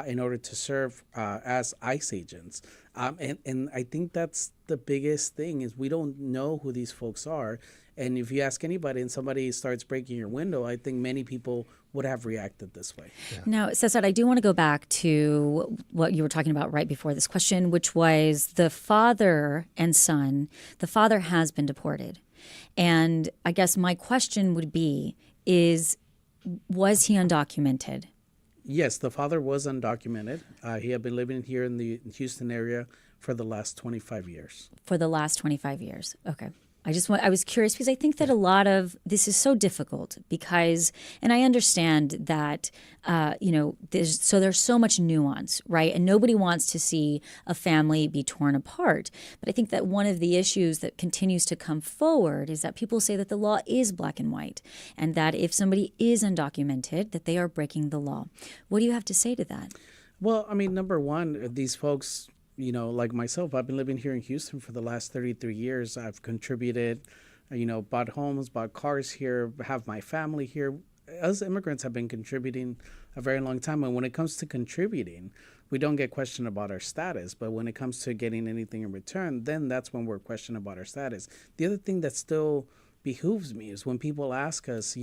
in order to serve as ICE agents. And I think that's the biggest thing is we don't know who these folks are. And if you ask anybody and somebody starts breaking your window, I think many people would have reacted this way. Yeah. Now, Cesar, I do want to go back to what you were talking about right before this question, which was the father and son. The father has been deported. And I guess my question would be, is Was he undocumented? Yes, the father was undocumented. He had been living here in the Houston area for the last 25 years. For the last 25 years. Okay. I was curious because I think that a lot of this is so difficult because, and I understand that, there's so much nuance, right? And nobody wants to see a family be torn apart. But I think that one of the issues that continues to come forward is that people say that the law is black and white and that if somebody is undocumented, that they are breaking the law. What do you have to say to that? Well, I mean, number one, these folks, like myself, I've been living here in Houston for the last 33 years. I've contributed, bought homes, bought cars here, have my family here. Us immigrants have been contributing a very long time. And when it comes to contributing, we don't get questioned about our status. But when it comes to getting anything in return, then that's when we're questioned about our status. The other thing that still behooves me is when people ask us,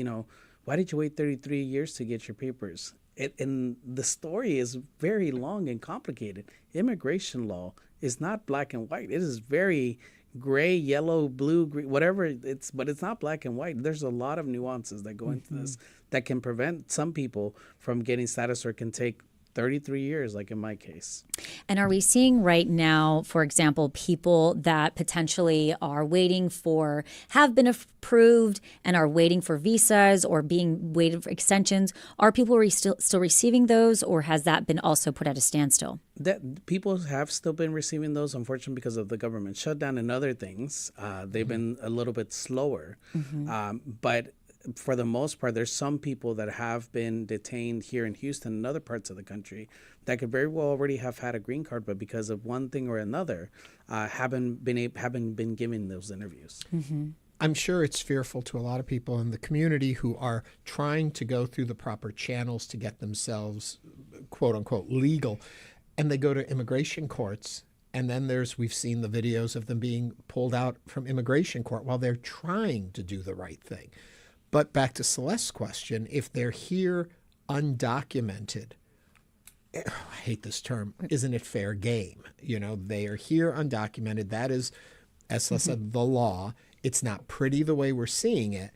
why did you wait 33 years to get your papers? And the story is very long and complicated. Immigration law is not black and white. It is very gray, yellow, blue, green, whatever but it's not black and white. There's a lot of nuances that go into this that can prevent some people from getting status or can take 33 years, like in my case. And are we seeing right now, for example, people that potentially are have been approved and are waiting for visas or being waited for extensions? Are people still receiving those, or has that been also put at a standstill? That people have still been receiving those, unfortunately, because of the government shutdown and other things. They've been a little bit slower. But for the most part, there's some people that have been detained here in Houston and other parts of the country that could very well already have had a green card, but because of one thing or another, haven't been given those interviews. I'm sure it's fearful to a lot of people in the community who are trying to go through the proper channels to get themselves, quote unquote, legal, and they go to immigration courts. And then we've seen the videos of them being pulled out from immigration court while they're trying to do the right thing. But back to Celeste's question, if they're here undocumented, I hate this term, isn't it fair game? They are here undocumented. That is, as Celeste said, the law. It's not pretty the way we're seeing it.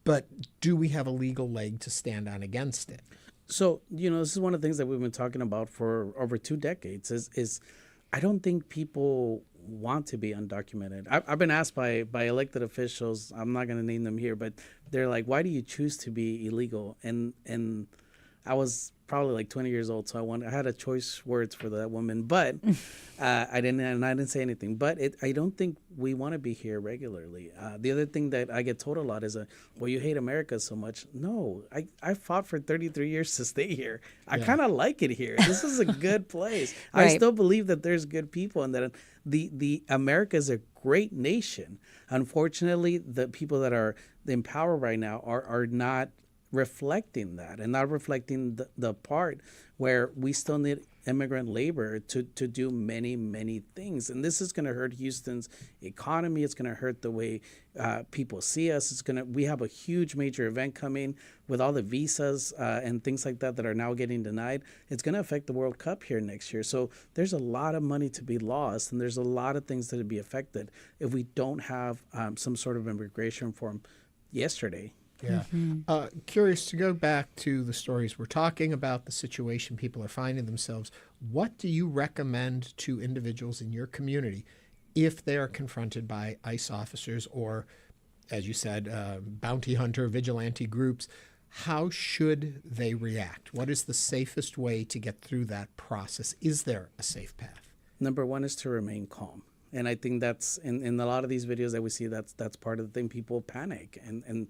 But do we have a legal leg to stand on against it? So, this is one of the things that we've been talking about for over 2 decades is I don't think people want to be undocumented. I've been asked by elected officials, I'm not going to name them here, but they're like, why do you choose to be illegal? And I was probably like 20 years old, so I had a choice words for that woman, but I didn't say anything. But I don't think we want to be here regularly. The other thing that I get told a lot is, well, you hate America so much. No, I fought for 33 years to stay here. I kind of like it here. This is a good place. Right. I still believe that there's good people and that the America is a great nation. Unfortunately, the people that are in power right now are not reflecting that and not reflecting the part where we still need immigrant labor to do many, many things. And this is going to hurt Houston's economy. It's going to hurt the way people see us. We have a huge major event coming with all the visas and things like that are now getting denied. It's going to affect the World Cup here next year. So there's a lot of money to be lost, and there's a lot of things that would be affected if we don't have some sort of immigration reform yesterday. Yeah. Curious to go back to the stories we're talking about, the situation people are finding themselves. What do you recommend to individuals in your community if they are confronted by ICE officers or, as you said, bounty hunter, vigilante groups? How should they react? What is the safest way to get through that process? Is there a safe path? Number one is to remain calm. And I think that's in a lot of these videos that we see, that's part of the thing. People panic and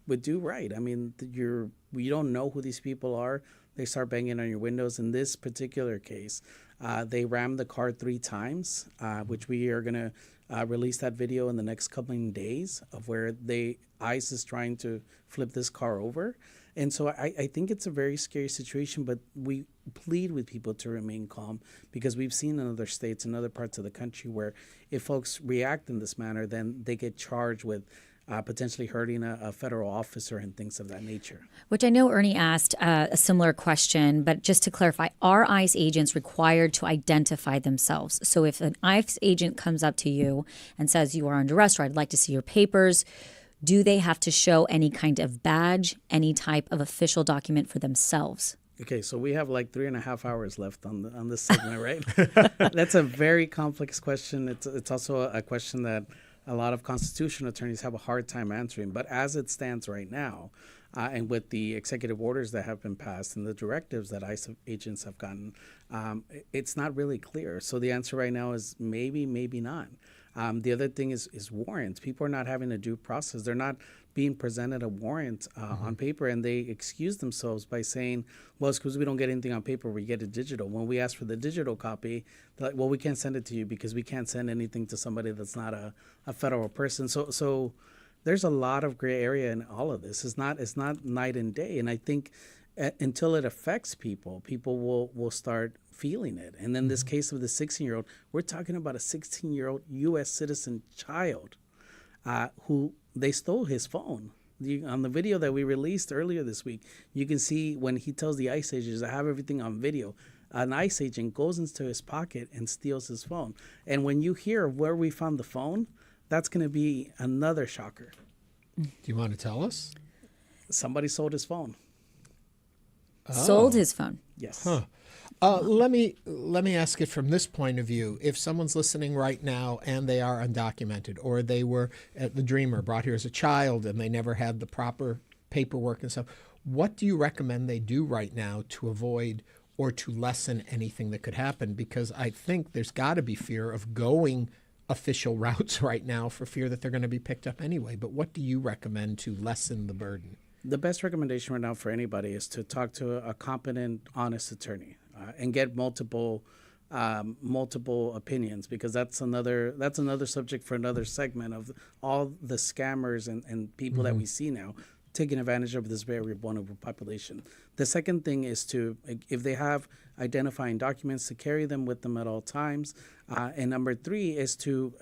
would do right. I mean, you don't know who these people are. They start banging on your windows. In this particular case, they rammed the car 3 times, which we are going to release that video in the next coming days of where ICE is trying to flip this car over. And so I think it's a very scary situation, but we plead with people to remain calm because we've seen in other states and other parts of the country where if folks react in this manner, then they get charged with potentially hurting a federal officer and things of that nature. Which I know Ernie asked a similar question, but just to clarify, are ICE agents required to identify themselves? So if an ICE agent comes up to you and says you are under arrest or I'd like to see your papers, do they have to show any kind of badge, any type of official document for themselves? Okay, so we have like 3.5 hours left on this segment, right? That's a very complex question. It's also a question that a lot of constitutional attorneys have a hard time answering. But as it stands right now, and with the executive orders that have been passed and the directives that ICE agents have gotten, it's not really clear. So the answer right now is maybe, maybe not. The other thing is warrants. People are not having a due process. They're not being presented a warrant on paper, and they excuse themselves by saying, well, it's because we don't get anything on paper, we get it digital. When we ask for the digital copy, they're like, well, we can't send it to you because we can't send anything to somebody that's not a federal person. So there's a lot of gray area in all of this. It's not night and day. And I think until it affects people will start feeling it. And in this case of the 16-year-old, we're talking about a 16-year-old U.S. citizen child who they stole his phone. On the video that we released earlier this week, you can see when he tells the ICE agents, I have everything on video. An ICE agent goes into his pocket and steals his phone. And when you hear where we found the phone, that's going to be another shocker. Do you want to tell us? Somebody sold his phone. Sold his phone? Yes. Huh. Let me ask it from this point of view. If someone's listening right now and they are undocumented, or they were at the Dreamer, brought here as a child, and they never had the proper paperwork and stuff, what do you recommend they do right now to avoid or to lessen anything that could happen? Because I think there's got to be fear of going official routes right now for fear that they're going to be picked up anyway. But what do you recommend to lessen the burden? The best recommendation right now for anybody is to talk to a competent, honest attorney and get multiple opinions, because that's another subject for another segment of all the scammers and people that we see now taking advantage of this very vulnerable population. The second thing is to, if they have identifying documents, to carry them with them at all times. And number three is to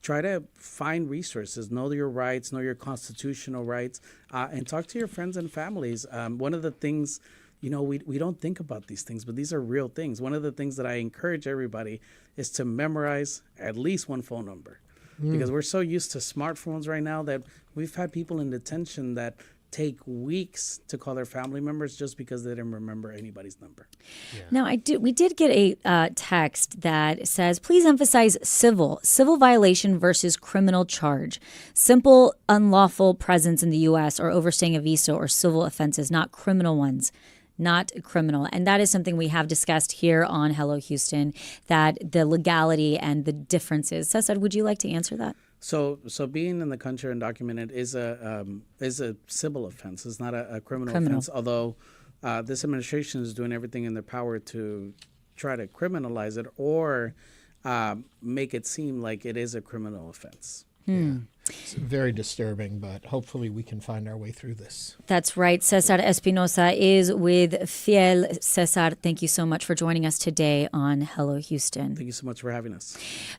try to find resources, know your rights, know your constitutional rights, and talk to your friends and families. One of the things, we don't think about these things, but these are real things. One of the things that I encourage everybody is to memorize at least one phone number, because we're so used to smartphones right now that we've had people in detention that take weeks to call their family members just because they didn't remember anybody's number. Yeah. Now, we did get a text that says, please emphasize civil violation versus criminal charge. Simple, unlawful presence in the U.S. or overstaying a visa or civil offenses, not criminal ones. Not criminal. And that is something we have discussed here on Hello Houston, that the legality and the differences. Cesar, would you like to answer that? So being in the country undocumented is a civil offense. It's not a criminal offense, although this administration is doing everything in their power to try to criminalize it or make it seem like it is a criminal offense. Yeah. It's very disturbing, but hopefully we can find our way through this. That's right. Cesar Espinosa is with FIEL. Cesar, thank you so much for joining us today on Hello Houston. Thank you so much for having us.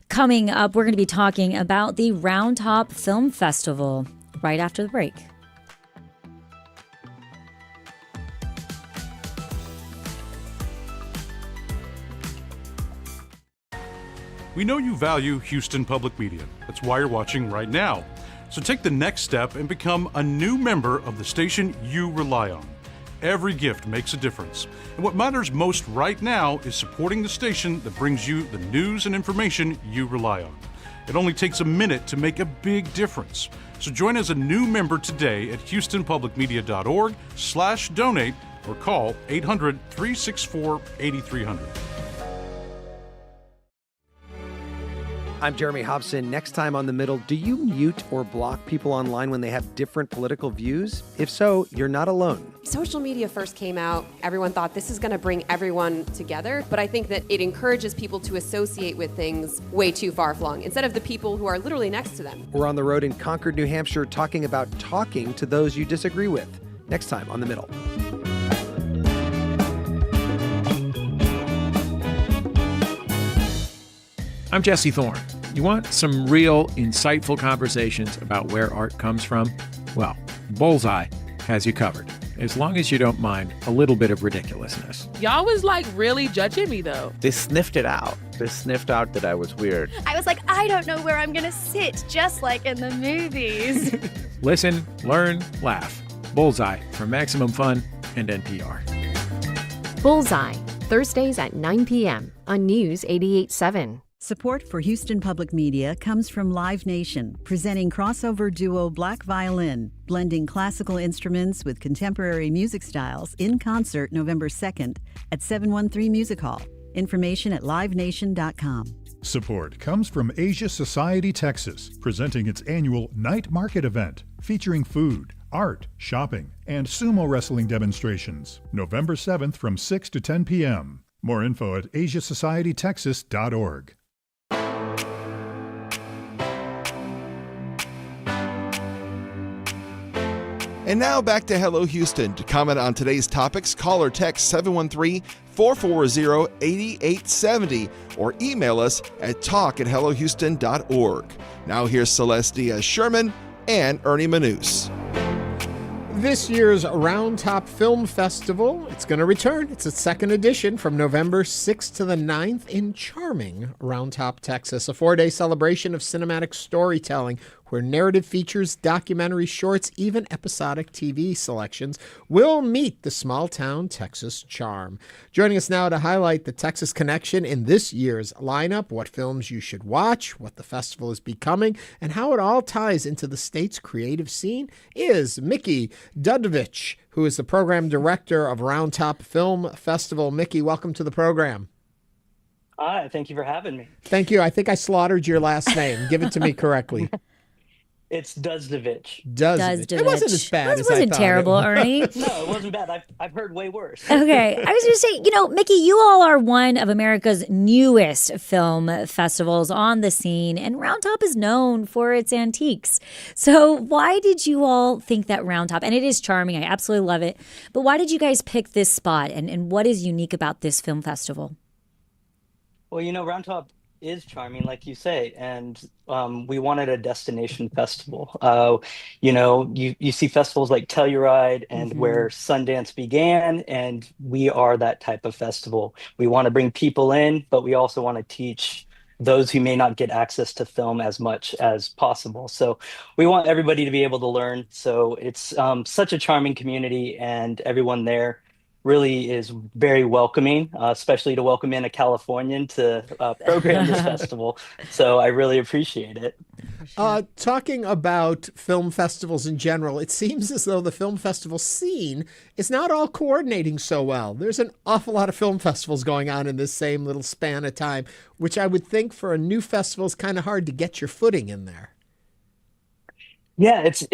Coming up, we're going to be talking about the Round Top Film Festival right after the break. We know you value Houston Public Media. That's why you're watching right now. So take the next step and become a new member of the station you rely on. Every gift makes a difference. And what matters most right now is supporting the station that brings you the news and information you rely on. It only takes a minute to make a big difference. So join as a new member today at houstonpublicmedia.org/donate or call 800-364-8300. I'm Jeremy Hobson. Next time on The Middle, do you mute or block people online when they have different political views? If so, you're not alone. Social media first came out, everyone thought this is going to bring everyone together, but I think that it encourages people to associate with things way too far-flung, instead of the people who are literally next to them. We're on the road in Concord, New Hampshire, talking about talking to those you disagree with. Next time on The Middle. I'm Jesse Thorne. You want some real, insightful conversations about where art comes from? Well, Bullseye has you covered. as long as you don't mind a little bit of ridiculousness. Y'all was like really judging me though. They sniffed it out. They sniffed out that I was weird. I was like, I don't know where I'm gonna sit, just like in the movies. Listen, learn, laugh. Bullseye from Maximum Fun and NPR. Bullseye, Thursdays at 9 p.m. on News 88.7. Support for Houston Public Media comes from Live Nation, presenting crossover duo Black Violin, blending classical instruments with contemporary music styles in concert November 2nd at 713 Music Hall. Information at livenation.com. Support comes from Asia Society Texas, presenting its annual Night Market event featuring food, art, shopping, and sumo wrestling demonstrations. November 7th from 6 to 10 p.m. More info at asiasocietytexas.org. And now back to Hello Houston. To comment on today's topics, call or text 713-440-8870 or email us at talk@hellohouston.org. Now here's Celeste Diaz-Sherman and Ernie Manous. This year's Round Top Film Festival, it's going to return. It's its second edition from November 6th to the 9th in charming Round Top, Texas. A 4-day celebration of cinematic storytelling where narrative features, documentary shorts, even episodic TV selections will meet the small-town Texas charm. Joining us now to highlight the Texas connection in this year's lineup, what films you should watch, what the festival is becoming, and how it all ties into the state's creative scene is Mickey Duzdevich, who is the program director of Round Top Film Festival. Mickey, welcome to the program. Hi, thank you for having me. Thank you. I think I slaughtered your last name. Give it to me correctly. It's Duzdevich. Duzdevich. It wasn't as bad as I thought. Wasn't terrible, Ernie. No, it wasn't bad. I've heard way worse. Okay. I was going to say, Mickey, you all are one of America's newest film festivals on the scene, and Round Top is known for its antiques. So why did you all think that Round Top, and it is charming, I absolutely love it, but why did you guys pick this spot, and what is unique about this film festival? Well, Round Top is charming, like you say, and we wanted a destination festival. You see festivals like Telluride and where Sundance began, and we are that type of festival. We want to bring people in, but we also want to teach those who may not get access to film as much as possible. So we want everybody to be able to learn. So it's such a charming community, and everyone there really is very welcoming, especially to welcome in a Californian to program this festival. So I really appreciate it. Talking about film festivals in general, it seems as though the film festival scene is not all coordinating so well. There's an awful lot of film festivals going on in this same little span of time, which I would think for a new festival is kind of hard to get your footing in there. Yeah, it's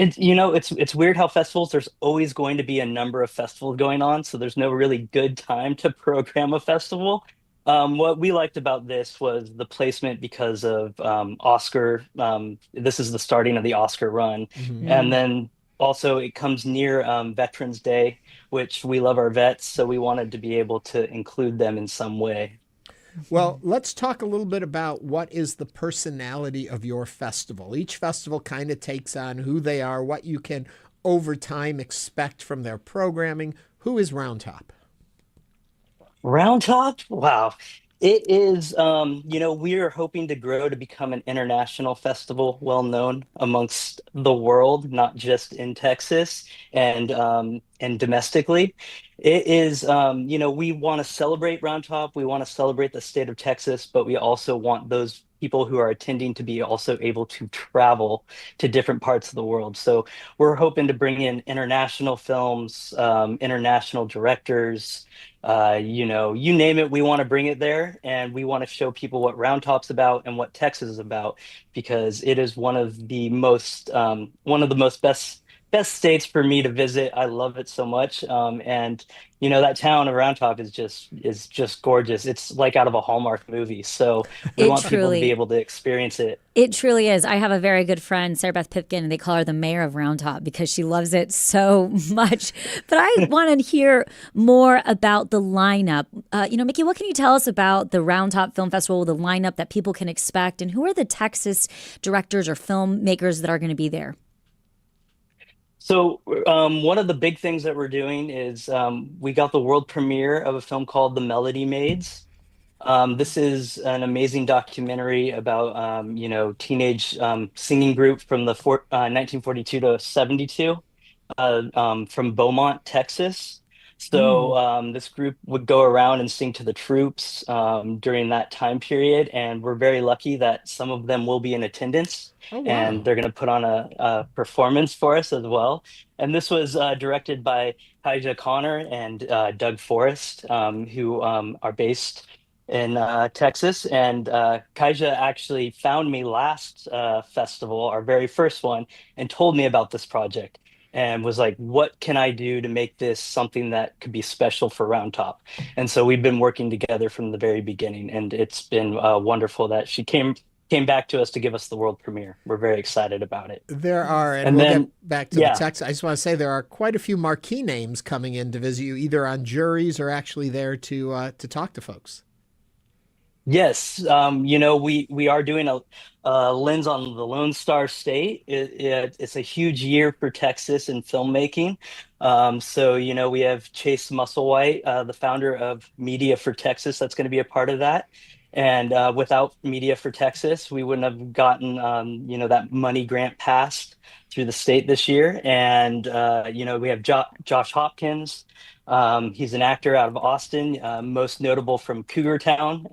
weird how festivals, there's always going to be a number of festivals going on, so there's no really good time to program a festival. What we liked about this was the placement because of Oscar. This is the starting of the Oscar run. And then also it comes near Veterans Day, which we love our vets, so we wanted to be able to include them in some way. Well, let's talk a little bit about what is the personality of your festival. Each festival kind of takes on who they are, what you can over time expect from their programming. Who is Round Top? Round Top? Wow. It is, we are hoping to grow to become an international festival, well known amongst the world, not just in Texas and domestically. It is, we want to celebrate Round Top. We want to celebrate the state of Texas, but we also want those people who are attending to be also able to travel to different parts of the world. So we're hoping to bring in international films, international directors, you name it, we want to bring it there, and we want to show people what Round Top's about and what Texas is about, because it is one of the most best states for me to visit. I love it so much, and that town of Round Top is just gorgeous. It's like out of a Hallmark movie. So we want people to be able to experience it. It truly is. I have a very good friend, Sarah Beth Pipkin, and they call her the mayor of Round Top because she loves it so much. But I want to hear more about the lineup. Mickey, what can you tell us about the Round Top Film Festival, the lineup that people can expect, and who are the Texas directors or filmmakers that are going to be there? So one of the big things that we're doing is we got the world premiere of a film called The Melody Maids. This is an amazing documentary about, teenage singing group from the 1942 to 72 from Beaumont, Texas. So this group would go around and sing to the troops during that time period. And we're very lucky that some of them will be in attendance. Oh, wow. And they're going to put on a performance for us as well. And this was directed by Kaija Connor and Doug Forrest, who are based in Texas. And Kaija actually found me last festival, our very first one, and told me about this project and was like, what can I do to make this something that could be special for Round Top? And so we've been working together from the very beginning, and it's been wonderful that she came back to us to give us the world premiere. We're very excited about it. There are, and we'll get back to the text. I just want to say there are quite a few marquee names coming in to visit you, either on juries or actually there to talk to folks. Yes, we are doing a lens on the Lone Star State. It's a huge year for Texas in filmmaking. So we have Chase Musselwhite, the founder of Media for Texas, that's going to be a part of that. And without Media for Texas, we wouldn't have gotten, that money grant passed through the state this year. And, we have Josh Hopkins. He's an actor out of Austin, most notable from Cougar Town,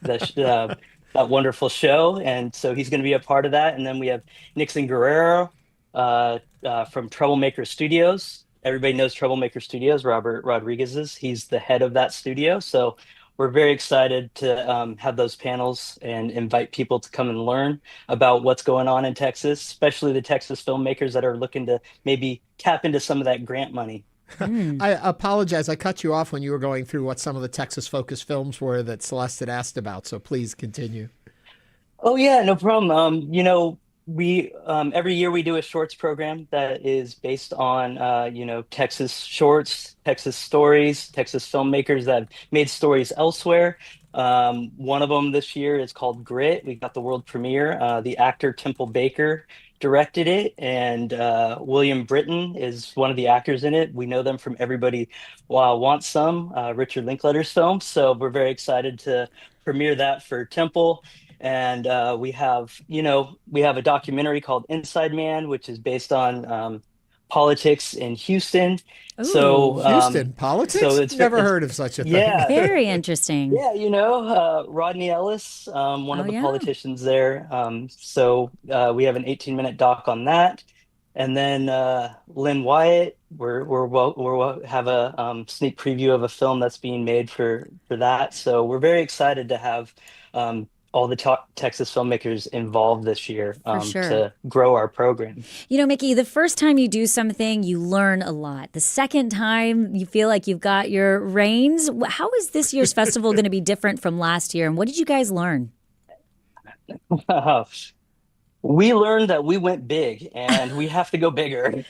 that wonderful show. And so he's going to be a part of that. And then we have Nixon Guerrero from Troublemaker Studios. Everybody knows Troublemaker Studios, Robert Rodriguez's. He's the head of that studio. So we're very excited to have those panels and invite people to come and learn about what's going on in Texas, especially the Texas filmmakers that are looking to maybe tap into some of that grant money. I apologize. I cut you off when you were going through what some of the Texas-focused films were that Celeste had asked about. So please continue. Oh, yeah, no problem. We every year we do a shorts program that is based on Texas shorts, Texas stories, Texas filmmakers that have made stories elsewhere. One of them this year is called Grit. We got the world premiere. The actor Temple Baker directed it, and William Britton is one of the actors in it. We know them from Everybody Wants Some, Richard Linklater's film. So we're very excited to premiere that for Temple. And we have a documentary called Inside Man, which is based on politics in Houston. Ooh, so Houston politics? So it's never heard of such a thing. Yeah, very interesting. Yeah, Rodney Ellis, one of the politicians there. So we have an 18-minute doc on that. And then Lynn Wyatt, we'll have a sneak preview of a film that's being made for that. So we're very excited to have all the Texas filmmakers involved this year to grow our program. Mickey, the first time you do something, you learn a lot. The second time, you feel like you've got your reins. How is this year's festival going to be different from last year? And what did you guys learn? We learned that we went big and we have to go bigger.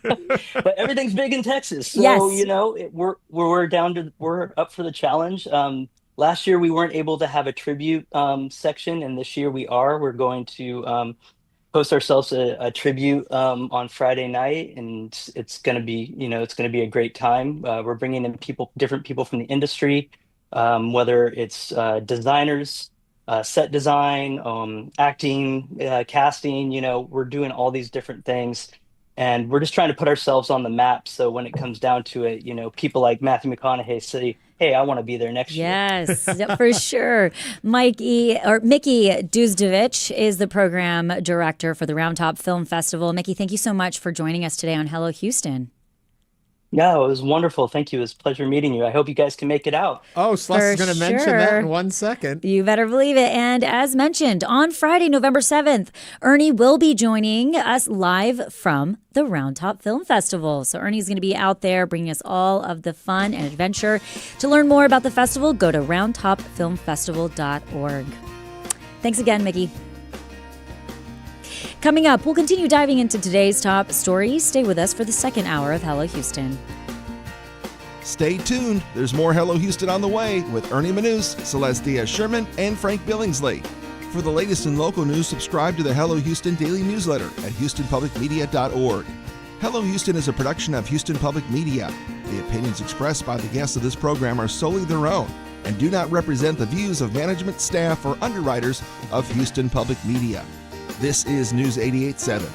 But everything's big in Texas. So, yes. We're up for the challenge. Last year, we weren't able to have a tribute section, and this year we are. We're going to host ourselves a tribute on Friday night, and it's going to be a great time. We're bringing in different people from the industry, whether it's designers, set design, acting, casting. We're doing all these different things. And we're just trying to put ourselves on the map. So when it comes down to it, people like Matthew McConaughey say, hey, I want to be there next year. Yes, for sure. Mickey Duzdevich is the program director for the Round Top Film Festival. Mickey, thank you so much for joining us today on Hello Houston. Yeah, it was wonderful. Thank you. It was a pleasure meeting you. I hope you guys can make it out. Oh, Celeste is going to mention that in 1 second. You better believe it. And as mentioned, on Friday, November 7th, Ernie will be joining us live from the Round Top Film Festival. So Ernie's going to be out there bringing us all of the fun and adventure. To learn more about the festival, go to roundtopfilmfestival.org. Thanks again, Mickey. Coming up, we'll continue diving into today's top stories. Stay with us for the second hour of Hello Houston. Stay tuned. There's more Hello Houston on the way with Ernie Manous, Celeste Diaz-Sherman, and Frank Billingsley. For the latest in local news, subscribe to the Hello Houston daily newsletter at houstonpublicmedia.org. Hello Houston is a production of Houston Public Media. The opinions expressed by the guests of this program are solely their own and do not represent the views of management, staff, or underwriters of Houston Public Media. This is News 88.7.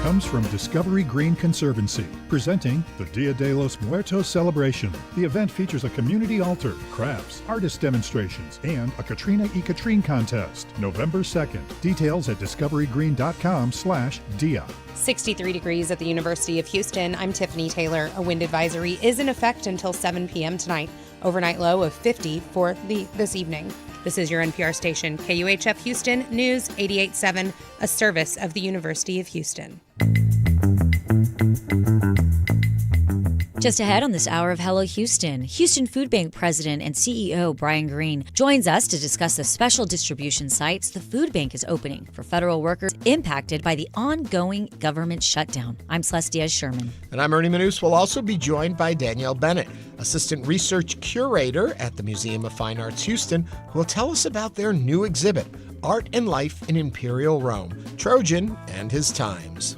Comes from Discovery Greene Conservancy, presenting the Dia de los Muertos celebration. The event features a community altar, crafts, artist demonstrations, and a Katrina y Katrine contest, November 2nd. Details at discoverygreen.com/dia. 63 degrees at the University of Houston. I'm Tiffany Taylor. A wind advisory is in effect until 7 p.m. tonight. Overnight low of 50 for this evening. This is your NPR station, KUHF Houston, News 88.7, a service of the University of Houston. Just ahead on this hour of Hello Houston, Houston Food Bank President and CEO Brian Greene joins us to discuss the special distribution sites the food bank is opening for federal workers impacted by the ongoing government shutdown. I'm Celeste Diaz-Sherman. And I'm Ernie Manous. We'll also be joined by Danielle Bennett, Assistant Research Curator at the Museum of Fine Arts Houston, who will tell us about their new exhibit, Art and Life in Imperial Rome, Trajan and His Times.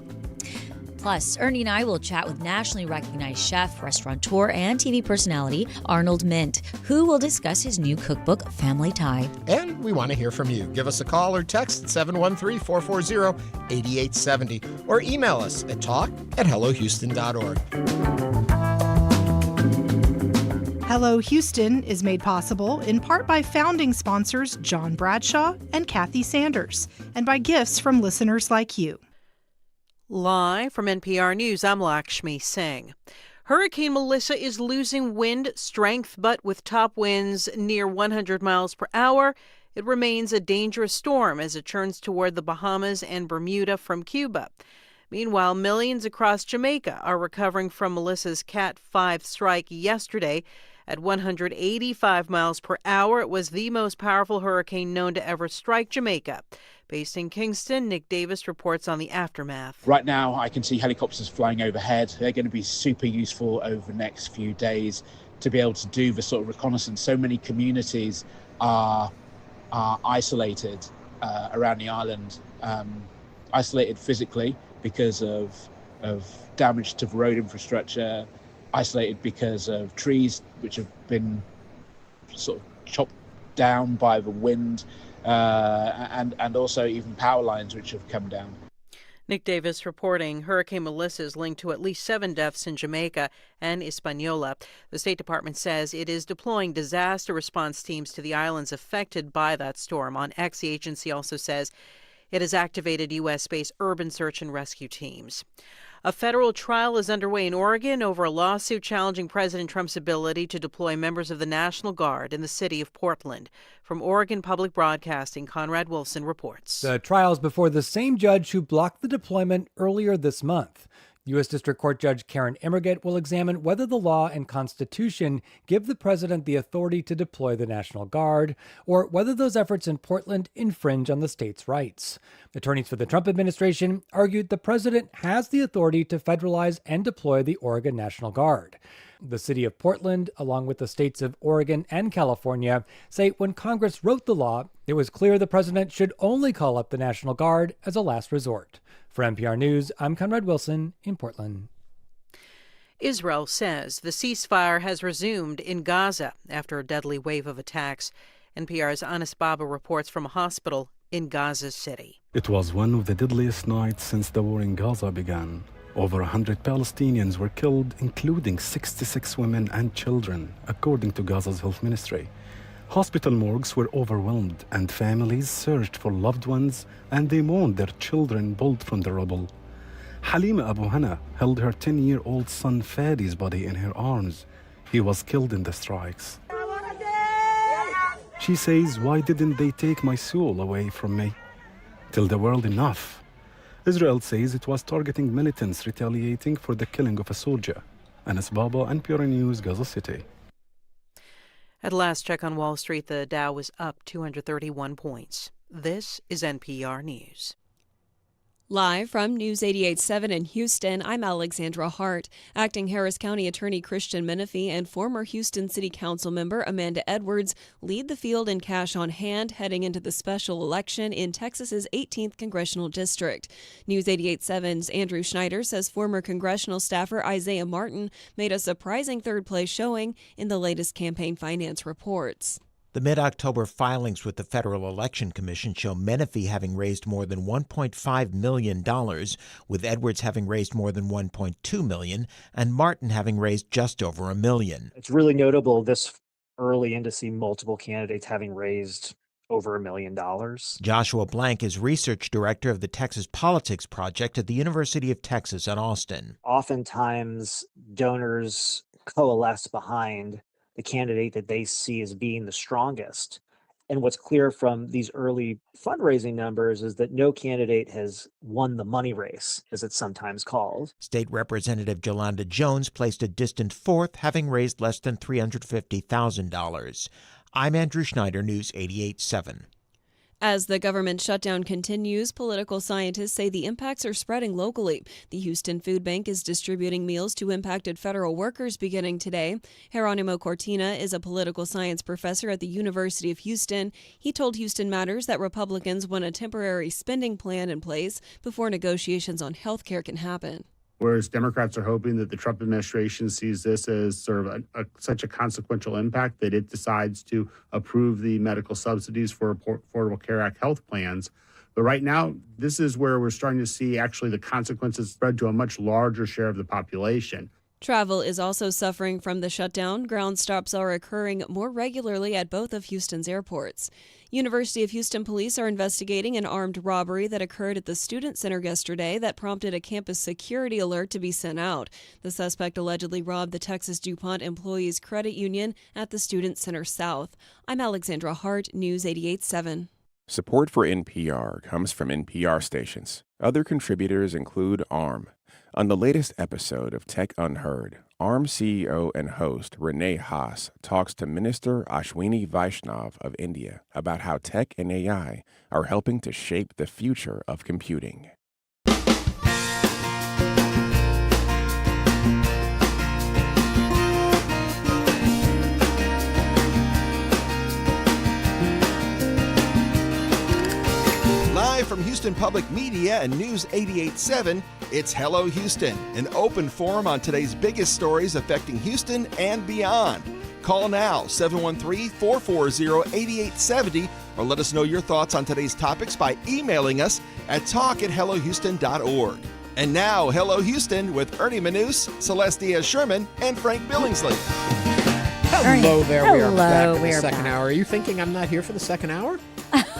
Plus, Ernie and I will chat with nationally recognized chef, restaurateur, and TV personality Arnold Myint, who will discuss his new cookbook, Family Thai. And we want to hear from you. Give us a call or text at 713-440-8870 or email us at talk@hellohouston.org. Hello Houston is made possible in part by founding sponsors John Bradshaw and Kathy Sanders, and by gifts from listeners like you. Live from NPR News, I'm Lakshmi Singh. Hurricane Melissa is losing wind strength, but with top winds near 100 miles per hour, it remains a dangerous storm as it churns toward the Bahamas and Bermuda from Cuba. Meanwhile, millions across Jamaica are recovering from Melissa's Cat 5 strike yesterday. At 185 miles per hour, it was the most powerful hurricane known to ever strike Jamaica. Based in Kingston, Nick Davis reports on the aftermath. Right now, I can see helicopters flying overhead. They're going to be super useful over the next few days to be able to do the sort of reconnaissance. So many communities are isolated around the island, isolated physically because of damage to the road infrastructure, isolated because of trees which have been sort of chopped down by the wind, and also even power lines which have come down. Nick Davis reporting Hurricane Melissa is linked to at least 7 deaths in Jamaica and Hispaniola. The State Department says it is deploying disaster response teams to the islands affected by that storm. On X, the agency also says it has activated U.S.-based urban search and rescue teams. A federal trial is underway in Oregon over a lawsuit challenging President Trump's ability to deploy members of the National Guard in the city of Portland. From Oregon Public Broadcasting, Conrad Wilson reports. The trial is before the same judge who blocked the deployment earlier this month. U.S. District Court Judge Karen Emmerget will examine whether the law and Constitution give the president the authority to deploy the National Guard, or whether those efforts in Portland infringe on the state's rights. Attorneys for the Trump administration argued the president has the authority to federalize and deploy the Oregon National Guard. The city of Portland, along with the states of Oregon and California, say when Congress wrote the law, it was clear the president should only call up the National Guard as a last resort. For NPR News, I'm Conrad Wilson in Portland. Israel says the ceasefire has resumed in Gaza after a deadly wave of attacks. NPR's Anas Baba reports from a hospital in Gaza City. It was one of the deadliest nights since the war in Gaza began. Over 100 Palestinians were killed, including 66 women and children, according to Gaza's health ministry. Hospital morgues were overwhelmed, and families searched for loved ones, and they mourned their children pulled from the rubble. Halima Abu Hana held her 10-year-old son Fadi's body in her arms. He was killed in the strikes. She says, "Why didn't they take my soul away from me? Tell the world enough." Israel says it was targeting militants retaliating for the killing of a soldier. Anas Baba, NPR News, Gaza City. At last check on Wall Street, the Dow was up 231 points. This is NPR News. Live from News 88.7 in Houston, I'm Alexandra Hart. Acting Harris County Attorney Christian Menifee and former Houston City Council member Amanda Edwards lead the field in cash on hand heading into the special election in Texas's 18th Congressional District. News 88.7's Andrew Schneider says former congressional staffer Isaiah Martin made a surprising third-place showing in the latest campaign finance reports. The mid-October filings with the Federal Election Commission show Menifee having raised more than $1.5 million, with Edwards having raised more than $1.2 million, and Martin having raised just over $1 million. It's really notable this early in to see multiple candidates having raised over $1 million. Joshua Blank is research director of the Texas Politics Project at the University of Texas at Austin. Oftentimes, donors coalesce behind the candidate that they see as being the strongest. And what's clear from these early fundraising numbers is that no candidate has won the money race, as it's sometimes called. State Representative Jolanda Jones placed a distant fourth, having raised less than $350,000. I'm Andrew Schneider, News 88.7. As the government shutdown continues, political scientists say the impacts are spreading locally. The Houston Food Bank is distributing meals to impacted federal workers beginning today. Geronimo Cortina is a political science professor at the University of Houston. He told Houston Matters that Republicans want a temporary spending plan in place before negotiations on health care can happen. Whereas Democrats are hoping that the Trump administration sees this as sort of such a consequential impact that it decides to approve the medical subsidies for Affordable Care Act health plans. But right now, this is where we're starting to see actually the consequences spread to a much larger share of the population. Travel is also suffering from the shutdown. Ground stops are occurring more regularly at both of Houston's airports. University of Houston police are investigating an armed robbery that occurred at the Student Center yesterday that prompted a campus security alert to be sent out. The suspect allegedly robbed the Texas DuPont Employees Credit Union at the Student Center South. I'm Alexandra Hart, News 88.7. Support for NPR comes from NPR stations. Other contributors include ARM. On the latest episode of Tech Unheard, ARM CEO and host Renee Haas talks to Minister Ashwini Vaishnav of India about how tech and AI are helping to shape the future of computing. Live from Houston Public Media and News 88.7, it's Hello Houston, an open forum on today's biggest stories affecting Houston and beyond. Call now, 713-440-8870, or let us know your thoughts on today's topics by emailing us at talk@hellohouston.org. And now, Hello Houston with Ernie Manous, Celeste Diaz-Sherman, and Frank Billingsley. Hello there. We are back in the we're second back. hour. Are you thinking I'm not here for the second hour?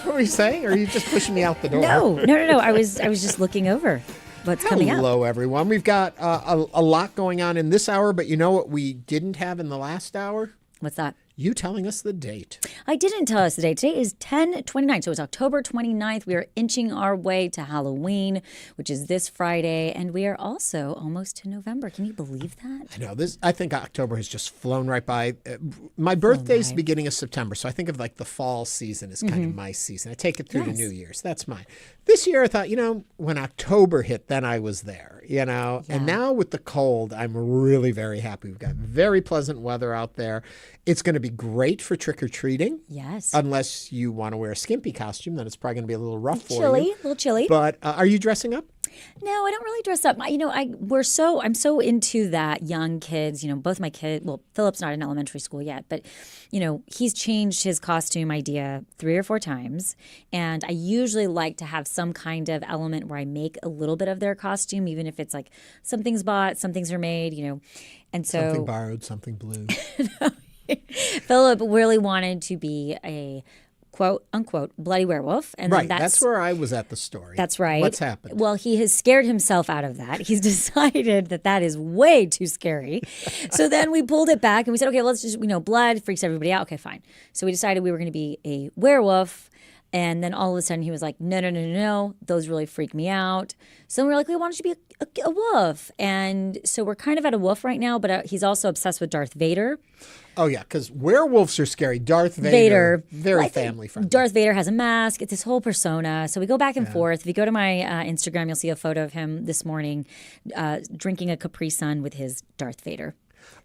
What are you saying? Or are you just pushing me out the door? No. I was just looking over what's coming up. Hello, everyone. We've got a lot going on in this hour, but you know what we didn't have in the last hour? What's that? You telling us the date. I didn't tell us the date. Today is 10/29, so it's October 29th. We are inching our way to Halloween, which is this Friday, and we are also almost to November. Can you believe that? I know. I think October has just flown right by. My birthday's the beginning of September, so I think of like the fall season as kind of my season. I take it through to New Year's. That's mine. This year I thought, when October hit, then I was there, And now with the cold, I'm really very happy. We've got very pleasant weather out there. It's going to be great for trick-or-treating. Yes. Unless you want to wear a skimpy costume, then it's probably going to be a little rough for you. A little chilly. But are you dressing up? No, I don't really dress up. I'm so into that young kids. Both my kids. Well, Philip's not in elementary school yet, but he's changed his costume idea 3 or 4 times, and I usually like to have some kind of element where I make a little bit of their costume, even if it's like some things bought, some things are made. And so something borrowed, something blue. Philip really wanted to be a quote unquote bloody werewolf, and right, that's where I was at the story. That's right. What's happened? Well, he has scared himself out of that. He's decided that is way too scary. So then we pulled it back and we said, okay, let's just blood freaks everybody out. Okay, fine. So we decided we were going to be a werewolf. And then all of a sudden he was like, no, those really freak me out. So we were like, why don't you be a wolf? And so we're kind of at a wolf right now, but he's also obsessed with Darth Vader. Oh, yeah, because werewolves are scary. Darth Vader. Very family friendly. Darth Vader has a mask. It's his whole persona. So we go back and forth. If you go to my Instagram, you'll see a photo of him this morning drinking a Capri Sun with his Darth Vader.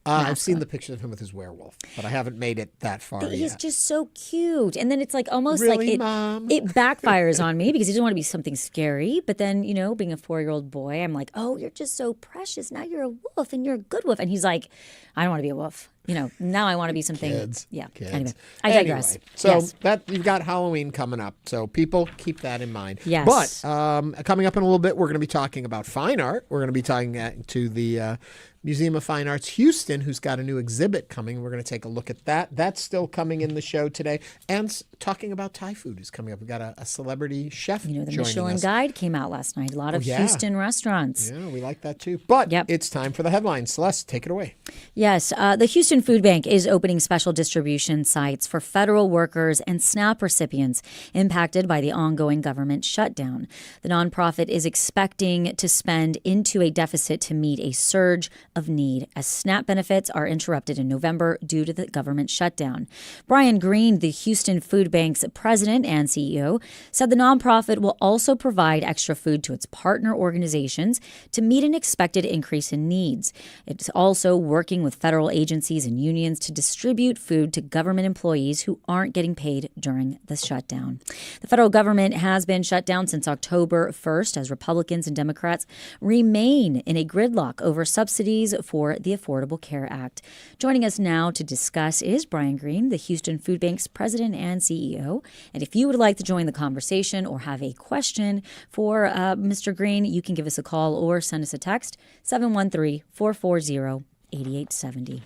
I've seen the picture of him with his werewolf, but I haven't made it that far yet. He's just so cute. And then it's like almost Really, like Mom? it backfires on me because he doesn't want to be something scary. But then, being a 4-year-old boy, I'm like, oh, you're just so precious. Now you're a wolf and you're a good wolf. And he's like, I don't want to be a wolf. Now I want to be something. Kids. Yeah. Kids. Anyway, I digress. Anyway, so Yes. that you've got Halloween coming up. So people keep that in mind. Yes. But coming up in a little bit, we're going to be talking about fine art. We're going to be talking to the Museum of Fine Arts Houston, who's got a new exhibit coming. We're going to take a look at that. That's still coming in the show today. And talking about Thai food is coming up. We've got a celebrity chef The joining Michelin us. Guide came out last night. A lot of yeah. Houston restaurants. Yeah, we like that too. But it's time for the headlines. Celeste, take it away. Yes, the Houston Food Bank is opening special distribution sites for federal workers and SNAP recipients impacted by the ongoing government shutdown. The nonprofit is expecting to spend into a deficit to meet a surge of need as SNAP benefits are interrupted in November due to the government shutdown. Brian Greene, the Houston Food Bank's president and CEO, said the nonprofit will also provide extra food to its partner organizations to meet an expected increase in needs. It's also working with federal agencies and unions to distribute food to government employees who aren't getting paid during the shutdown. The federal government has been shut down since October 1st as Republicans and Democrats remain in a gridlock over subsidies for the Affordable Care Act. Joining us now to discuss is Brian Greene, the Houston Food Bank's president and CEO. And if you would like to join the conversation or have a question for Mr. Greene, you can give us a call or send us a text, 713-440-8870.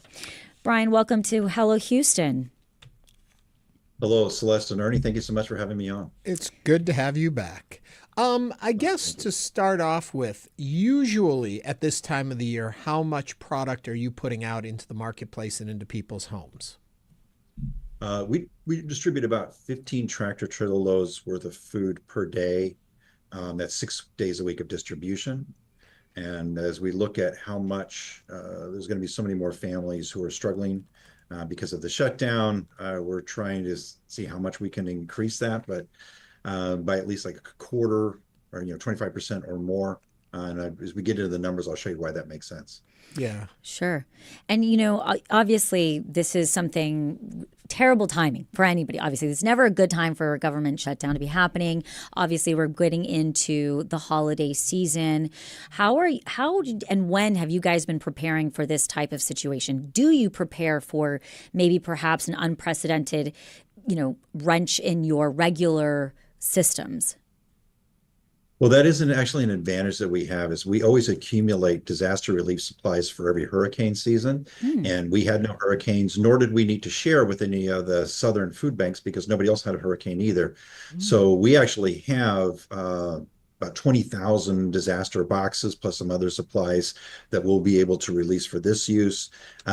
Brian, welcome to Hello Houston. Hello, Celeste and Ernie. Thank you so much for having me on. It's good to have you back. I guess to start off with, usually at this time of the year, how much product are you putting out into the marketplace and into people's homes? We distribute about 15 tractor trailer loads worth of food per day. That's 6 days a week of distribution. And as we look at how much, there's going to be so many more families who are struggling because of the shutdown. We're trying to see how much we can increase that, but by at least like a quarter or 25% or more. And as we get into the numbers, I'll show you why that makes sense. Yeah. Sure. And, obviously, this is something terrible timing for anybody. Obviously, it's never a good time for a government shutdown to be happening. Obviously, we're getting into the holiday season. How and when have you guys been preparing for this type of situation? Do you prepare for maybe perhaps an unprecedented, wrench in your regular systems? Well, that isn't actually an advantage that we have, is we always accumulate disaster relief supplies for every hurricane season. And we had no hurricanes, nor did we need to share with any of the southern food banks because nobody else had a hurricane either. So we actually have about 20,000 disaster boxes plus some other supplies that we'll be able to release for this use.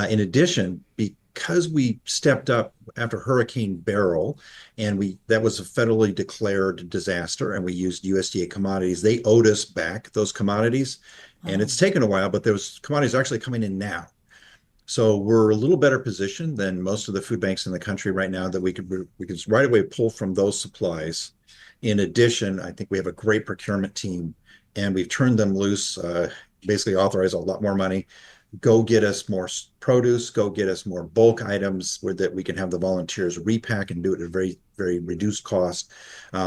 In addition, because we stepped up after Hurricane Beryl, and that was a federally declared disaster, and we used USDA commodities. They owed us back those commodities, and it's taken a while, but those commodities are actually coming in now. So we're a little better positioned than most of the food banks in the country right now that we could right away pull from those supplies. In addition, I think we have a great procurement team, and we've turned them loose, basically authorized a lot more money. Go get us more produce, go get us more bulk items that we can have the volunteers repack and do it at a very, very reduced cost.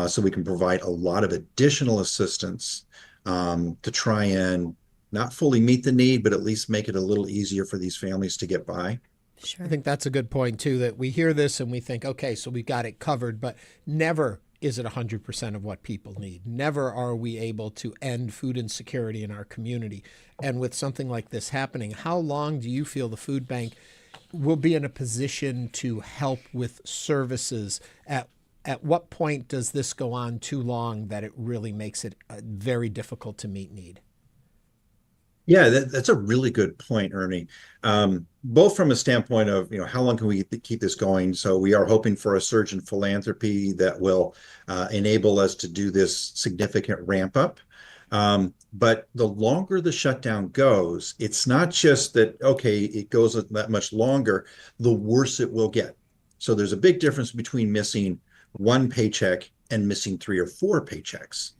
So we can provide a lot of additional assistance to try and not fully meet the need, but at least make it a little easier for these families to get by. Sure. I think that's a good point too, that we hear this and we think, okay, so we got it covered, but never is it 100% of what people need. Never are we able to end food insecurity in our community. And with something like this happening, how long do you feel the food bank will be in a position to help with services? At what point does this go on too long that it really makes it very difficult to meet need? Yeah, that's a really good point, Ernie. Both from a standpoint of, how long can we keep this going? So we are hoping for a surge in philanthropy that will enable us to do this significant ramp up. But the longer the shutdown goes, it's not just that, okay, it goes that much longer, the worse it will get. So there's a big difference between missing one paycheck and missing 3 or 4 paychecks,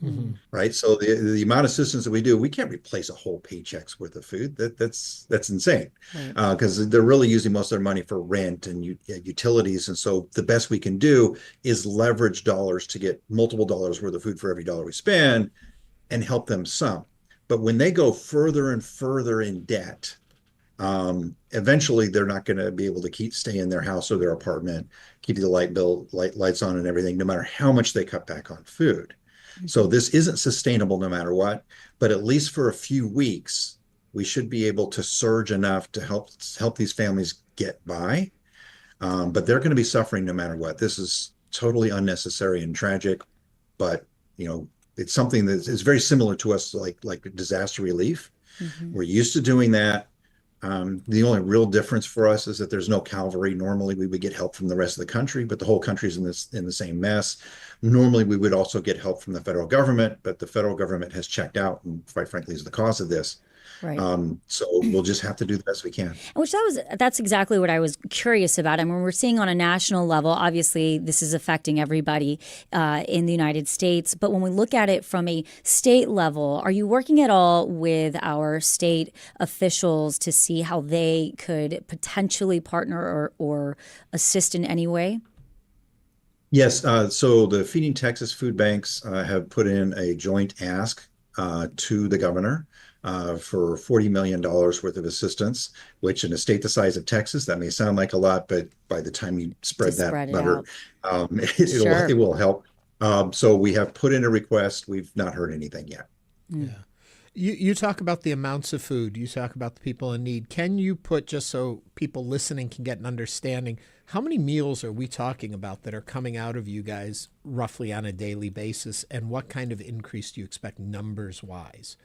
right? So the amount of assistance that we do, we can't replace a whole paycheck's worth of food. That's insane, because they're really using most of their money for rent and utilities. And so the best we can do is leverage dollars to get multiple dollars worth of food for every dollar we spend and help them some. But when they go further and further in debt, eventually they're not going to be able to stay in their house or their apartment, keep the lights on and everything, no matter how much they cut back on food. So this isn't sustainable no matter what, but at least for a few weeks, we should be able to surge enough to help these families get by. But they're going to be suffering no matter what. This is totally unnecessary and tragic, but it's something that is very similar to us, like disaster relief. We're used to doing that. The only real difference for us is that there's no cavalry. Normally we would get help from the rest of the country, but the whole country's in the same mess. Normally we would also get help from the federal government, but the federal government has checked out and quite frankly is the cause of this. Right. So we'll just have to do the best we can. That's exactly what I was curious about. I mean, we're seeing on a national level, obviously this is affecting everybody in the United States. But when we look at it from a state level, are you working at all with our state officials to see how they could potentially partner or assist in any way? Yes. So the Feeding Texas food banks have put in a joint ask to the governor for $40 million worth of assistance, which in a state the size of Texas, that may sound like a lot, but by the time you spread that butter, it will help. So we have put in a request. We've not heard anything yet. Yeah. You talk about the amounts of food. You talk about the people in need. Can you put, just so people listening can get an understanding, how many meals are we talking about that are coming out of you guys roughly on a daily basis? And what kind of increase do you expect numbers-wise?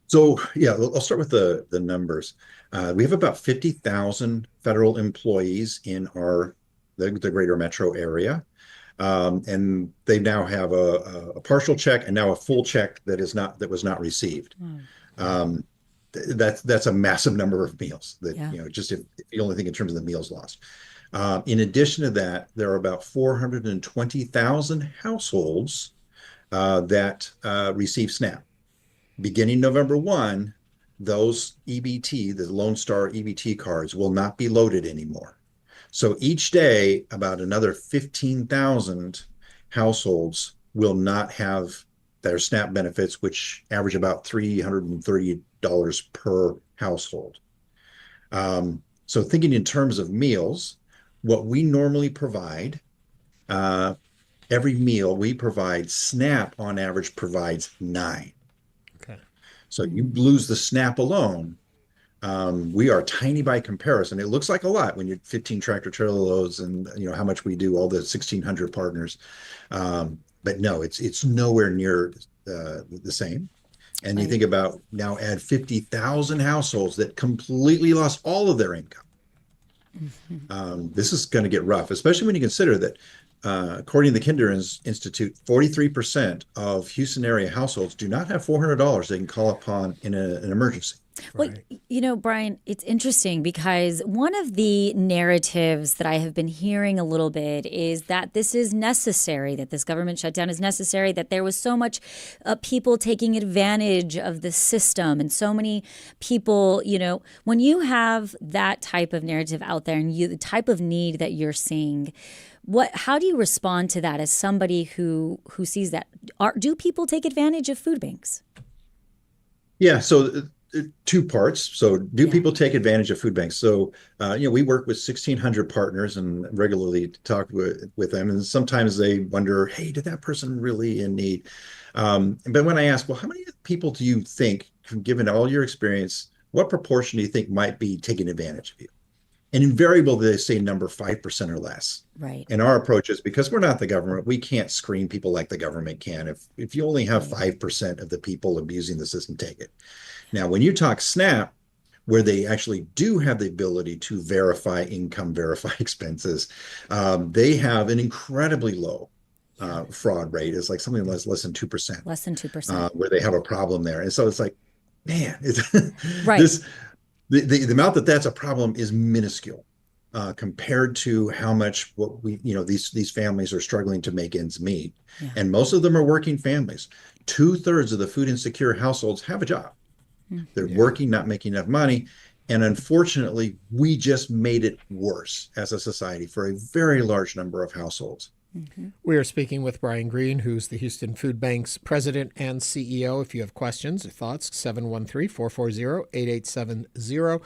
So, yeah, I'll start with the numbers. We have about 50,000 federal employees in the greater metro area. And they now have a partial check and now a full check that was not received. That's a massive number of meals that, just if you only think in terms of the meals lost. In addition to that, there are about 420,000 households that receive SNAP. Beginning November 1, those EBT, the Lone Star EBT cards, will not be loaded anymore. So each day, about another 15,000 households will not have their SNAP benefits, which average about $330 per household. So thinking in terms of meals, what we normally provide, every meal we provide, SNAP on average provides 9. So you lose the SNAP alone. We are tiny by comparison. It looks like a lot when you're 15 tractor trailer loads and how much we do, all the 1,600 partners. But no, it's nowhere near the same. And you think about now add 50,000 households that completely lost all of their income. This is going to get rough, especially when you consider that according to the Kinder Institute, 43% of Houston area households do not have $400 they can call upon in an emergency. Well, Brian, it's interesting because one of the narratives that I have been hearing a little bit is that this is necessary, that this government shutdown is necessary, that there was so much people taking advantage of the system and so many people, when you have that type of narrative out there and the type of need that you're seeing, how do you respond to that as somebody who sees that? Do people take advantage of food banks? Yeah, so 2 parts. So do people take advantage of food banks? So, we work with 1,600 partners and regularly talk with them. And sometimes they wonder, hey, did that person really in need? But when I ask, well, how many people do you think, given all your experience, what proportion do you think might be taking advantage of you? And invariably, they say number 5% or less. Right. And our approach is, because we're not the government, we can't screen people like the government can. If you only have 5% of the people abusing the system, take it. Now, when you talk SNAP, where they actually do have the ability to verify income, verify expenses, they have an incredibly low fraud rate is like something less than 2%. Less than 2%. Where they have a problem there. And so it's like, man, it's right. The amount that's a problem is minuscule compared to how much these families are struggling to make ends meet. Yeah. And most of them are working families. 2/3 of the food insecure households have a job. They're working, not making enough money. And unfortunately, we just made it worse as a society for a very large number of households. Mm-hmm. We are speaking with Brian Greene, who's the Houston Food Bank's president and CEO. If you have questions or thoughts, 713-440-8870.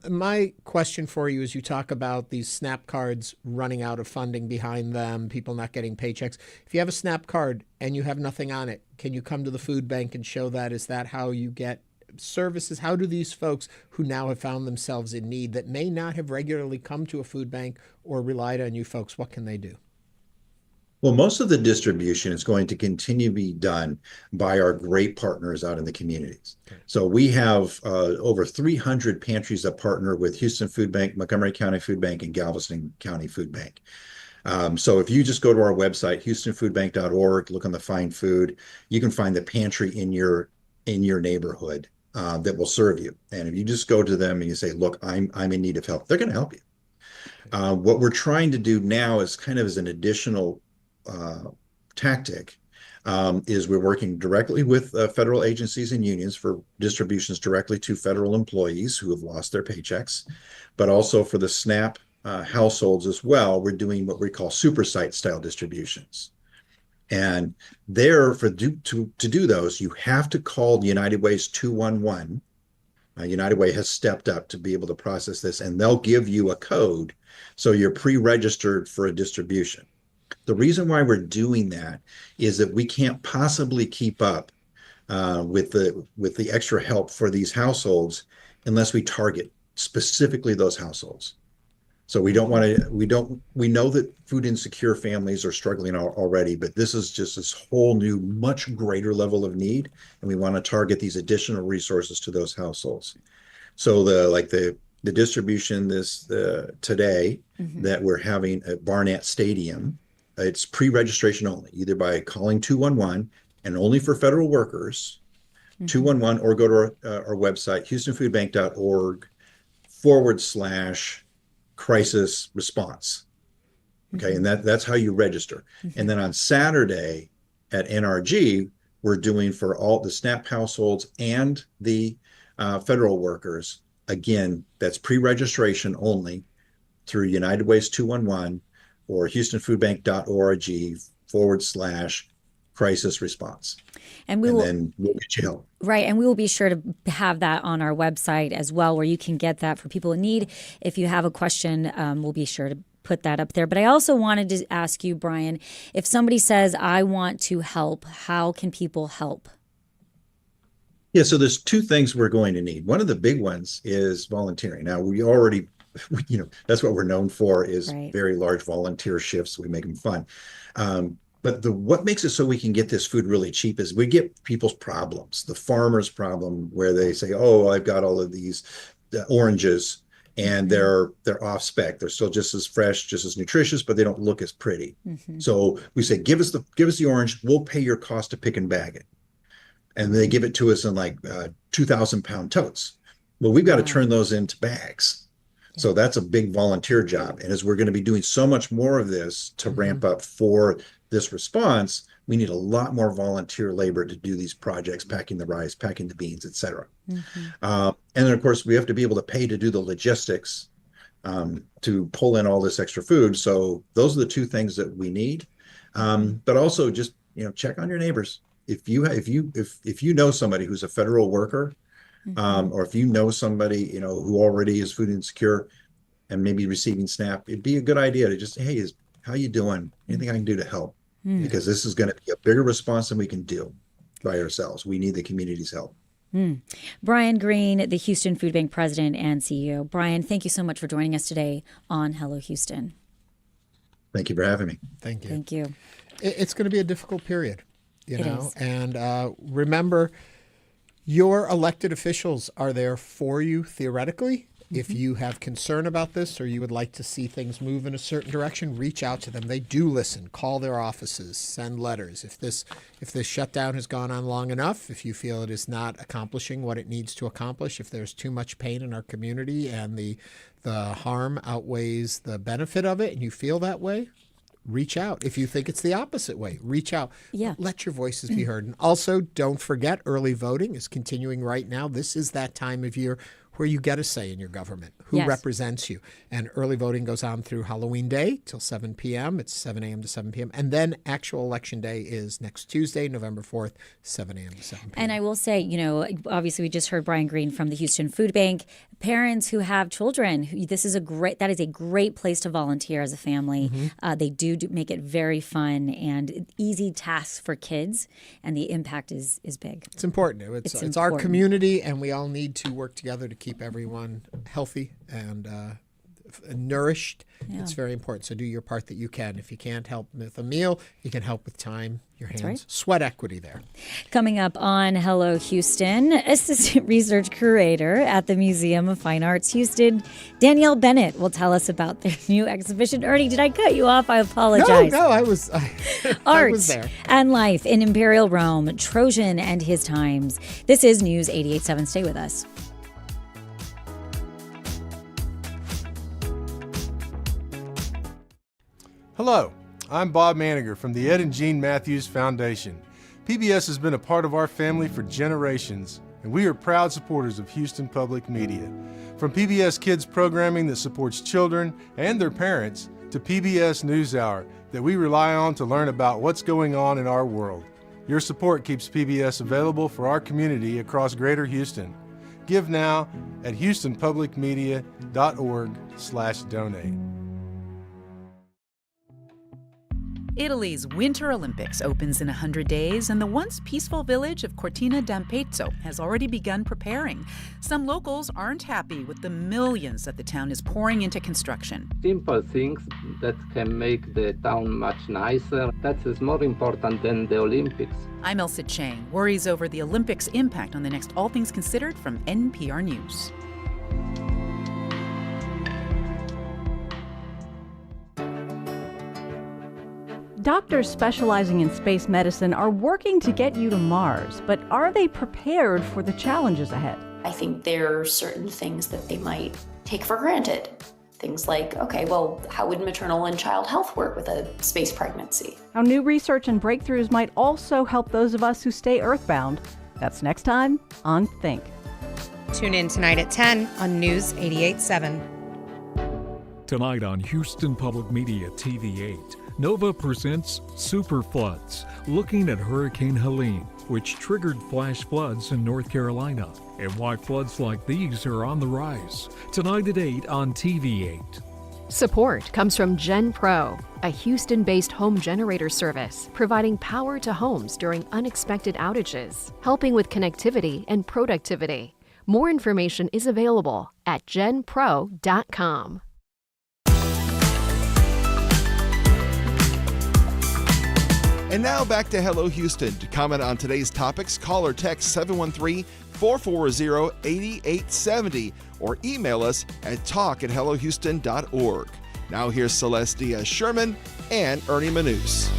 My question for you is, you talk about these SNAP cards running out of funding behind them, people not getting paychecks. If you have a SNAP card and you have nothing on it, can you come to the food bank and show that? Is that how you get services? How do these folks who now have found themselves in need that may not have regularly come to a food bank or relied on you folks, what can they do? Well, most of the distribution is going to continue to be done by our great partners out in the communities. Okay. So we have over 300 pantries that partner with Houston Food Bank, Montgomery County Food Bank, and Galveston County Food Bank. So if you just go to our website, houstonfoodbank.org, look on the Find Food, you can find the pantry in your neighborhood that will serve you. And if you just go to them and you say, look, I'm in need of help, they're going to help you. What we're trying to do now is kind of as an additional tactic is we're working directly with federal agencies and unions for distributions directly to federal employees who have lost their paychecks, but also for the SNAP households as well. We're doing what we call super site style distributions. And there, to do those, you have to call United Way's 211. United Way has stepped up to be able to process this, and they'll give you a code so you're pre-registered for a distribution. The reason why we're doing that is that we can't possibly keep up with the extra help for these households unless we target specifically those households. So we know that food insecure families are struggling already, but this is just this whole new, much greater level of need, and we want to target these additional resources to those households. So the distribution today that we're having at Barnett Stadium, it's pre-registration only, either by calling 211 and only for federal workers, 211, or go to our website, houstonfoodbank.org/crisis response. Okay, and that's how you register. And then on Saturday at NRG, we're doing for all the SNAP households and the federal workers. Again, that's pre-registration only through United Way's 211 or houstonfoodbank.org/crisis response. And then we'll get you help. Right. And we will be sure to have that on our website as well, where you can get that for people in need. If you have a question, we'll be sure to put that up there. But I also wanted to ask you, Brian, if somebody says, I want to help, how can people help? Yeah, so there's two things we're going to need. One of the big ones is volunteering. Now, we already, that's what we're known for, is very large volunteer shifts. We make them fun. But what makes it so we can get this food really cheap is we get people's problems. The farmer's problem, where they say, oh, I've got all of these oranges and they're off spec. They're still just as fresh, just as nutritious, but they don't look as pretty. So we say, give us the orange, we'll pay your cost to pick and bag it. And they give it to us in like 2,000-pound totes. Well, we've got to turn those into bags. So that's a big volunteer job. And as we're going to be doing so much more of this to ramp up for this response, we need a lot more volunteer labor to do these projects, packing the rice, packing the beans, et cetera. And then, of course, we have to be able to pay to do the logistics to pull in all this extra food. So those are the two things that we need. But also just, check on your neighbors. If you know somebody who's a federal worker, or if you know somebody, who already is food insecure and maybe receiving SNAP, it'd be a good idea to just, hey, how you doing? Anything I can do to help? Because this is going to be a bigger response than we can do by ourselves. We need the community's help. Brian Greene, the Houston Food Bank president and CEO. Brian, thank you so much for joining us today on Hello Houston. Thank you for having me. Thank you. Thank you. It's going to be a difficult period, It is. And remember, your elected officials are there for you theoretically, If you have concern about this or you would like to see things move in a certain direction, reach out to them. They do listen. Call their offices. Send letters. If this shutdown has gone on long enough, if you feel it is not accomplishing what it needs to accomplish, if there's too much pain in our community and the harm outweighs the benefit of it and you feel that way, reach out. If you think it's the opposite way, reach out. Yeah. Let your voices be heard. And also, don't forget, early voting is continuing right now. This is that time of year where you get a say in your government, who represents you. And early voting goes on through Halloween Day till 7 p.m. It's 7 a.m. to 7 p.m. And then actual election day is next Tuesday, November 4th, 7 a.m. to 7 p.m. And I will say, obviously we just heard Brian Greene from the Houston Food Bank. Parents who have children, that is a great place to volunteer as a family. They do make it very fun and easy tasks for kids, and the impact is big. It's important. It's our community, and we all need to work together to keep everyone healthy and nourished. Yeah. It's very important. So do your part that you can. If you can't help with a meal, you can help with time, your hands. Right. Sweat equity there. Coming up on Hello Houston, Assistant Research Curator at the Museum of Fine Arts Houston, Danielle Bennett will tell us about their new exhibition. Ernie, did I cut you off? I apologize. No, I was Art I was there. And Life in Imperial Rome, Trajan and His Times. This is News 88.7. Stay with us. Hello, I'm Bob Maniger from the Ed and Jean Matthews Foundation. PBS has been a part of our family for generations, and we are proud supporters of Houston Public Media. From PBS Kids programming that supports children and their parents to PBS NewsHour that we rely on to learn about what's going on in our world. Your support keeps PBS available for our community across Greater Houston. Give now at houstonpublicmedia.org/donate. Italy's Winter Olympics opens in 100 days, and the once peaceful village of Cortina d'Ampezzo has already begun preparing. Some locals aren't happy with the millions that the town is pouring into construction. Simple things that can make the town much nicer. That is more important than the Olympics. I'm Elsa Chang, worries over the Olympics' impact on the next All Things Considered from NPR News. Doctors specializing in space medicine are working to get you to Mars, but are they prepared for the challenges ahead? I think there are certain things that they might take for granted. Things like, okay, well, how would maternal and child health work with a space pregnancy? How new research and breakthroughs might also help those of us who stay earthbound. That's next time on Think. Tune in tonight at 10 on News 88.7. Tonight on Houston Public Media TV8. Nova presents Super Floods, looking at Hurricane Helene, which triggered flash floods in North Carolina, and why floods like these are on the rise. Tonight at 8 on TV8. Support comes from GenPro, a Houston-based home generator service, providing power to homes during unexpected outages, helping with connectivity and productivity. More information is available at genpro.com. And now back to Hello Houston. To comment on today's topics, call or text 713-440-8870 or email us at talk@hellohouston.org. Now here's Celestia Sherman and Ernie Manous.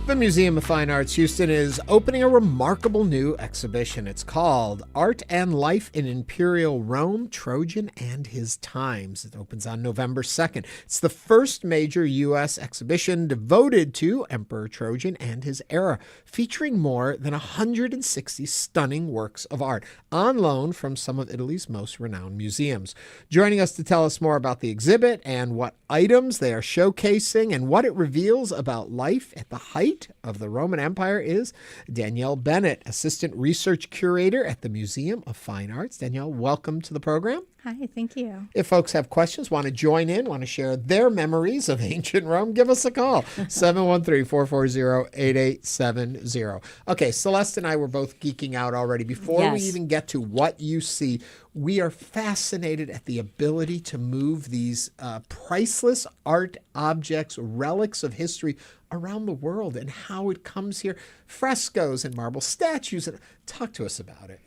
The Museum of Fine Arts Houston is opening a remarkable new exhibition. It's called Art and Life in Imperial Rome, Trajan and His Times. It opens on November 2nd. It's the first major U.S. exhibition devoted to Emperor Trajan and his era, featuring more than 160 stunning works of art on loan from some of Italy's most renowned museums. Joining us to tell us more about the exhibit and what items they are showcasing and what it reveals about life at the height of the Roman Empire is Danielle Bennett, Assistant Research Curator at the Museum of Fine Arts. Danielle, welcome to the program. Hi, thank you. If folks have questions, want to join in, want to share their memories of ancient Rome, give us a call, 713-440-8870. Okay, Celeste and I were both geeking out already. Before we even get to what you see, we are fascinated at the ability to move these priceless art objects, relics of history around the world and how it comes here. Frescoes and marble statues. Talk to us about it.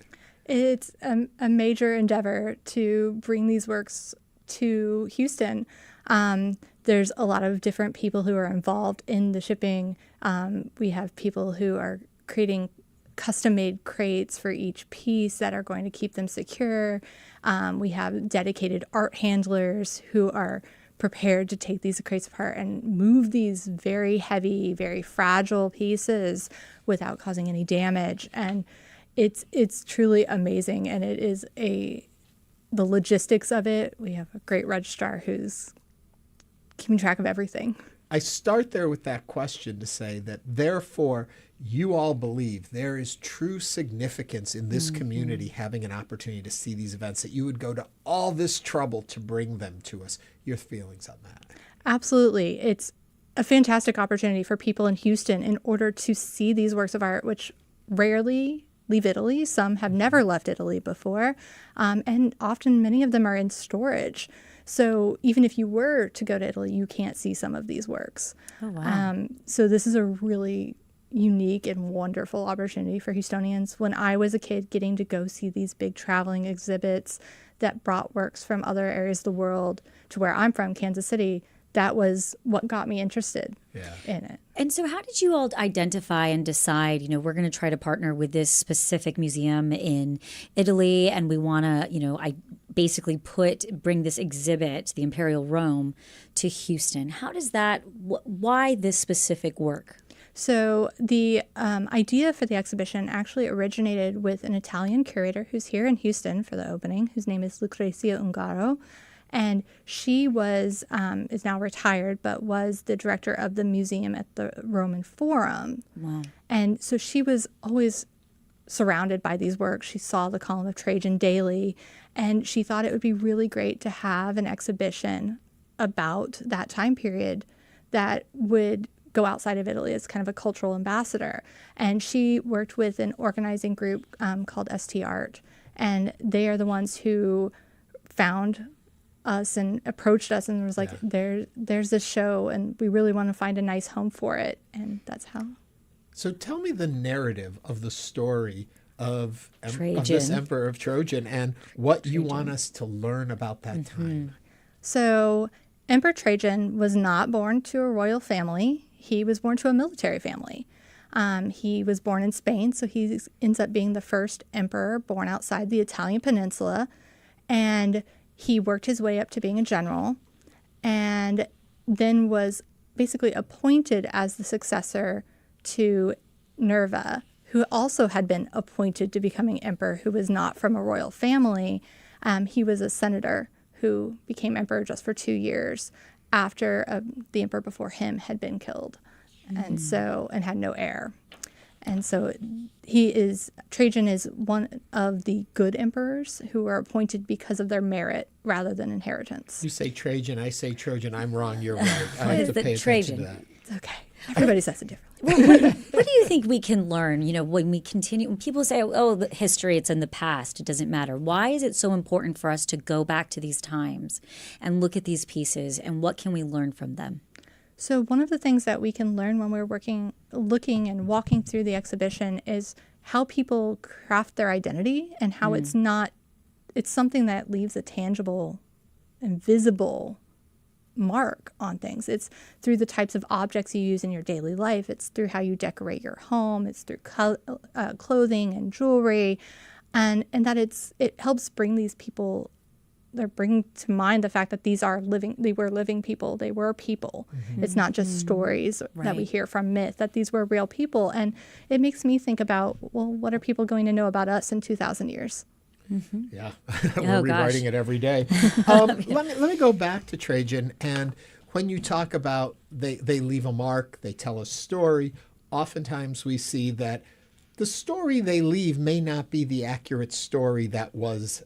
It's a major endeavor to bring these works to Houston. There's a lot of different people who are involved in the shipping. We have people who are creating custom-made crates for each piece that are going to keep them secure. We have dedicated art handlers who are prepared to take these crates apart and move these very heavy, very fragile pieces without causing any damage. And it's truly amazing. And it is the logistics of it. We have a great registrar who's keeping track of everything. I start there with that question to say that therefore you all believe there is true significance in this community having an opportunity to see these events, that you would go to all this trouble to bring them to us. Your feelings on that? Absolutely. It's a fantastic opportunity for people in Houston in order to see these works of art, which rarely leave Italy. Some have never left Italy before, and often many of them are in storage. So even if you were to go to Italy, you can't see some of these works. Oh, wow. So this is a really unique and wonderful opportunity for Houstonians. When I was a kid, getting to go see these big traveling exhibits that brought works from other areas of the world to where I'm from, Kansas City, that was what got me interested in it. And so how did you all identify and decide, we're going to try to partner with this specific museum in Italy, and we want to, I basically bring this exhibit, the Imperial Rome, to Houston? How does that, why this specific work? So the idea for the exhibition actually originated with an Italian curator who's here in Houston for the opening, whose name is Lucrezia Ungaro. And she is now retired, but was the director of the museum at the Roman Forum. Wow. And so she was always surrounded by these works. She saw the column of Trajan daily, and she thought it would be really great to have an exhibition about that time period that would go outside of Italy as kind of a cultural ambassador. And she worked with an organizing group called ST Art, and they are the ones who found us and approached us and was like, there's this show and we really want to find a nice home for it. And that's how. So tell me the narrative of the story of this Emperor of Trajan and what you want us to learn about that time. So Emperor Trajan was not born to a royal family. He was born to a military family. He was born in Spain, so he ends up being the first emperor born outside the Italian peninsula. And he worked his way up to being a general and then was basically appointed as the successor to Nerva, who also had been appointed to becoming emperor, who was not from a royal family. He was a senator who became emperor just for 2 years after the emperor before him had been killed, and had no heir. And so Trajan is one of the good emperors who are appointed because of their merit rather than inheritance. You say Trajan, I say Trojan. I'm wrong, you're right. I have to pay attention to that. It's okay. Everybody says it differently. Well, what do you think we can learn, when people say, the history, it's in the past, it doesn't matter. Why is it so important for us to go back to these times and look at these pieces, and what can we learn from them? So one of the things that we can learn when we're looking and walking through the exhibition is how people craft their identity and how it's something that leaves a tangible and visible mark on things. It's through the types of objects you use in your daily life. It's through how you decorate your home. It's through clothing and jewelry, and that it helps bring these people. They're bringing to mind the fact that they were living people. They were people. It's not just stories that we hear from myth, that these were real people. And it makes me think about, what are people going to know about us in 2,000 years? Yeah, we're rewriting it every day. Let me go back to Trajan. And when you talk about they leave a mark, they tell a story, oftentimes we see that the story they leave may not be the accurate story that was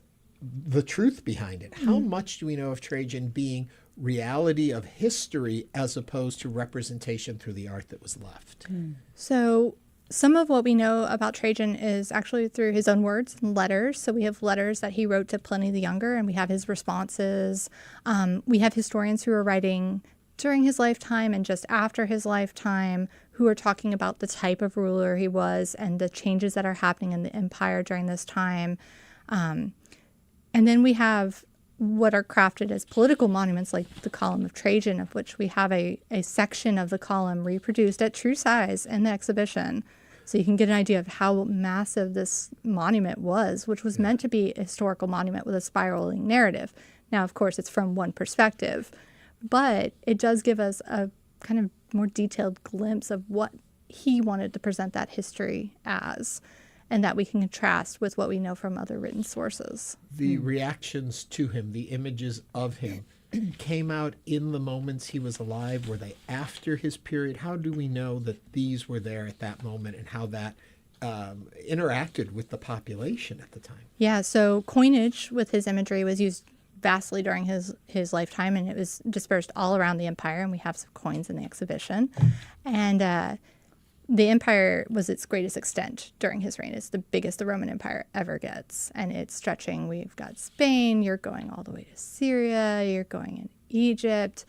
the truth behind it. How much do we know of Trajan being reality of history as opposed to representation through the art that was left? So some of what we know about Trajan is actually through his own words and letters. So we have letters that he wrote to Pliny the Younger, and we have his responses. We have historians who are writing during his lifetime and just after his lifetime who are talking about the type of ruler he was and the changes that are happening in the empire during this time. And then we have what are crafted as political monuments, like the Column of Trajan, of which we have a section of the column reproduced at true size in the exhibition. So you can get an idea of how massive this monument was, which was meant to be a historical monument with a spiraling narrative. Now, of course, it's from one perspective, but it does give us a kind of more detailed glimpse of what he wanted to present that history as, and that we can contrast with what we know from other written sources. The reactions to him, the images of him, came out in the moments he was alive? Were they after his period? How do we know that these were there at that moment and how that interacted with the population at the time? Yeah, so coinage with his imagery was used vastly during his lifetime, and it was dispersed all around the empire, and we have some coins in the exhibition. And the empire was its greatest extent during his reign. It's the biggest the Roman Empire ever gets, and it's stretching. We've got Spain, you're going all the way to Syria, you're going in Egypt.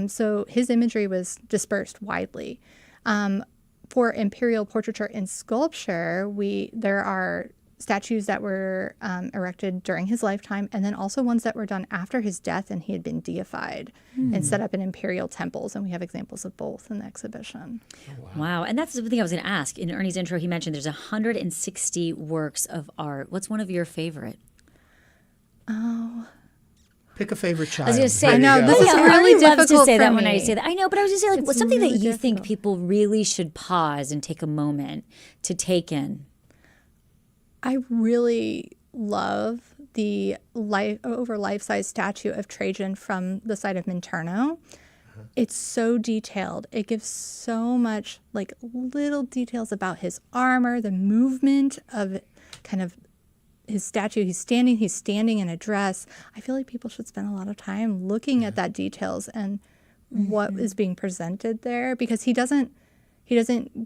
So his imagery was dispersed widely. For imperial portraiture and sculpture, there are statues that were erected during his lifetime, and then also ones that were done after his death and he had been deified and set up in imperial temples. And we have examples of both in the exhibition. Oh, wow. And that's the thing I was going to ask. In Ernie's intro, he mentioned there's 160 works of art. What's one of your favorite? Oh, pick a favorite child. I was going to say, I know, this is I really really love to difficult say for that when I me. say that. I know, but I was just saying, like, what's something really that you difficult. think people really should pause and take a moment to take in? I really love the life-size statue of Trajan from the site of Minturno. It's so detailed. It gives so much, like, little details about his armor, the movement of kind of his statue. He's standing in a dress. I feel like people should spend a lot of time looking at that details and what is being presented there, because he doesn't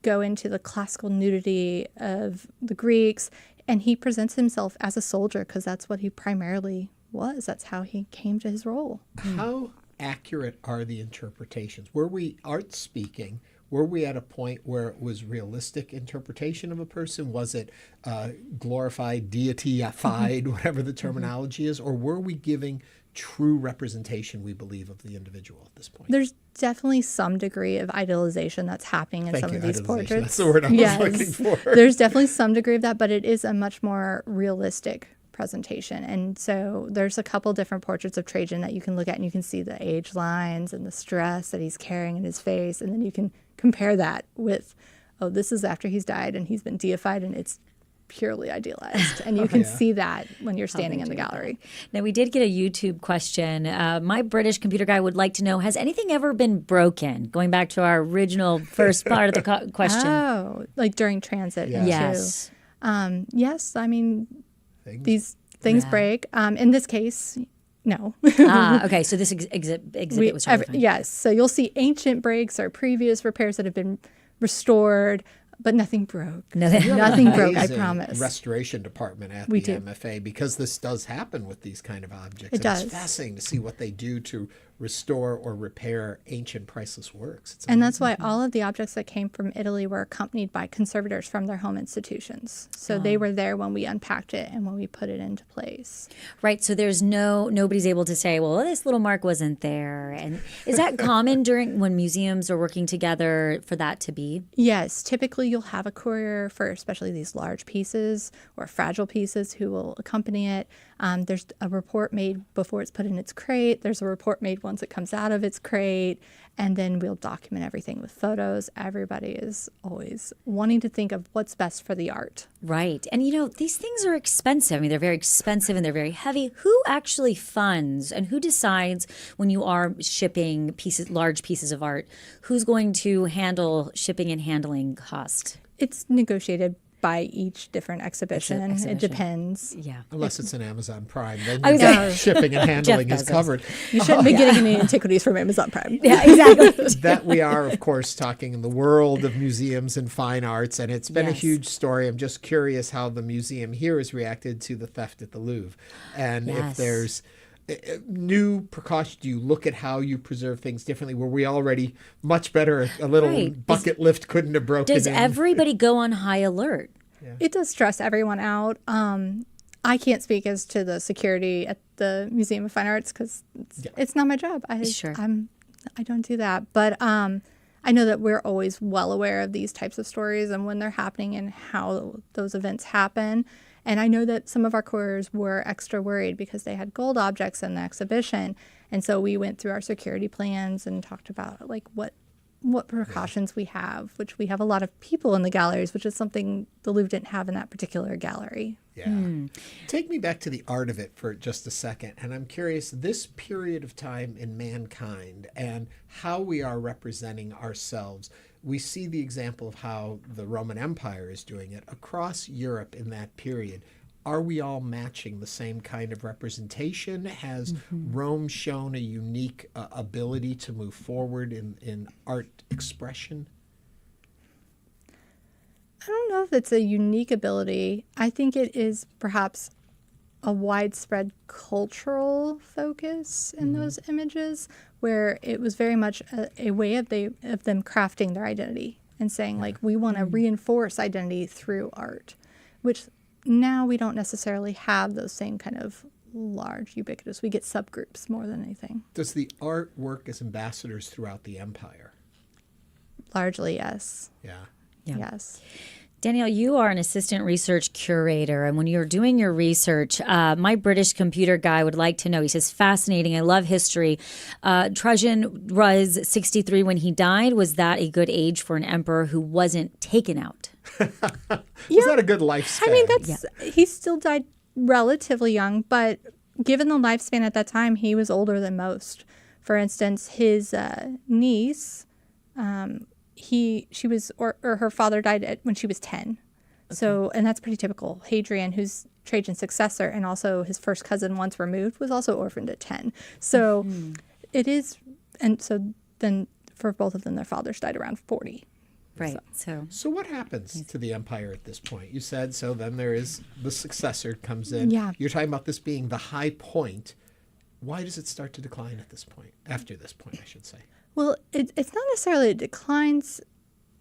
go into the classical nudity of the Greeks, and he presents himself as a soldier because that's what he primarily was. That's how he came to his role. How accurate are the interpretations? Were we art speaking? Were we at a point where it was realistic interpretation of a person? Was it glorified, deityfied, whatever the terminology is? Or were we giving true representation, we believe, of the individual at this point? There's definitely some degree of idealization that's happening in some of these portraits. That's the word I was looking for. There's definitely some degree of that, but it is a much more realistic presentation. And so there's a couple different portraits of Trajan that you can look at, and you can see the age lines and the stress that he's carrying in his face. And then you can compare that with, oh, this is after he's died and he's been deified, and it's purely idealized. And you can see that when you're standing in the gallery. Now, we did get a YouTube question. My British computer guy would like to know, has anything ever been broken? Going back to our original first part of the question. Oh, like during transit. Yes. Yes. I mean, these things break. In this case, no. Okay. So this exhibit was trying to find. Yes. So you'll see ancient breaks or previous repairs that have been restored, but nothing broke. Nothing broke, I promise. Restoration department at We the do. MFA, because this does happen with these kind of objects. It does. It's fascinating to see what they do to restore or repair ancient priceless works. It's And that's why all of the objects that came from Italy were accompanied by conservators from their home institutions. So they were there when we unpacked it and when we put it into place. Right. So there's nobody's able to say, well, this little mark wasn't there. And is that common when museums are working together for that to be? Yes. Typically you'll have a courier for especially these large pieces or fragile pieces who will accompany it. There's a report made before it's put in its crate. There's a report made once it comes out of its crate. And then we'll document everything with photos. Everybody is always wanting to think of what's best for the art. Right. And, these things are expensive. I mean, they're very expensive and they're very heavy. Who actually funds and who decides when you are shipping large pieces of art, who's going to handle shipping and handling cost? It's negotiated by each different exhibition. It depends. Yeah. Unless it's an Amazon Prime, then shipping and handling is covered. You shouldn't be getting any antiquities from Amazon Prime. Yeah, exactly. That we are, of course, talking in the world of museums and fine arts, and it's been a huge story. I'm just curious how the museum here has reacted to the theft at the Louvre, and if there's new precautions? Do you look at how you preserve things differently? Were we already much better? A little bucket lift couldn't have broken Does in. everybody go on high alert? It does stress everyone out. I can't speak as to the security at the Museum of Fine Arts because it's not my job. I don't do that. But I know that we're always well aware of these types of stories and when they're happening and how those events happen. And I know that some of our curators were extra worried because they had gold objects in the exhibition. And so we went through our security plans and talked about like what precautions we have, which we have a lot of people in the galleries, which is something the Louvre didn't have in that particular gallery. Yeah. Take me back to the art of it for just a second. And I'm curious, this period of time in mankind and how we are representing ourselves. We see the example of how the Roman Empire is doing it across Europe in that period. Are we all matching the same kind of representation? Has Rome shown a unique ability to move forward in art expression? I don't know if it's a unique ability. I think it is perhaps a widespread cultural focus in those images where it was very much a way of them crafting their identity and saying, like, we want to reinforce identity through art, which now we don't necessarily have those same kind of large, ubiquitous. We get subgroups more than anything. Does the art work as ambassadors throughout the empire? Largely, yes. Yeah. Yes. Danielle, you are an assistant research curator, and when you're doing your research, my British computer guy would like to know, he says, fascinating, I love history. Trajan was 63 when he died. Was that a good age for an emperor who wasn't taken out? Was that a good lifespan? I mean, he still died relatively young, but given the lifespan at that time, he was older than most. For instance, his niece, her father died when she was 10. Okay. So, and that's pretty typical. Hadrian, who's Trajan's successor and also his first cousin once removed, was also orphaned at 10. So it is, and so then for both of them, their fathers died around 40. Right. So what happens to the empire at this point? You said, so then there is the successor comes in. Yeah. You're talking about this being the high point. Why does it start to decline at this point? After this point, I should say. Well, it's not necessarily it declines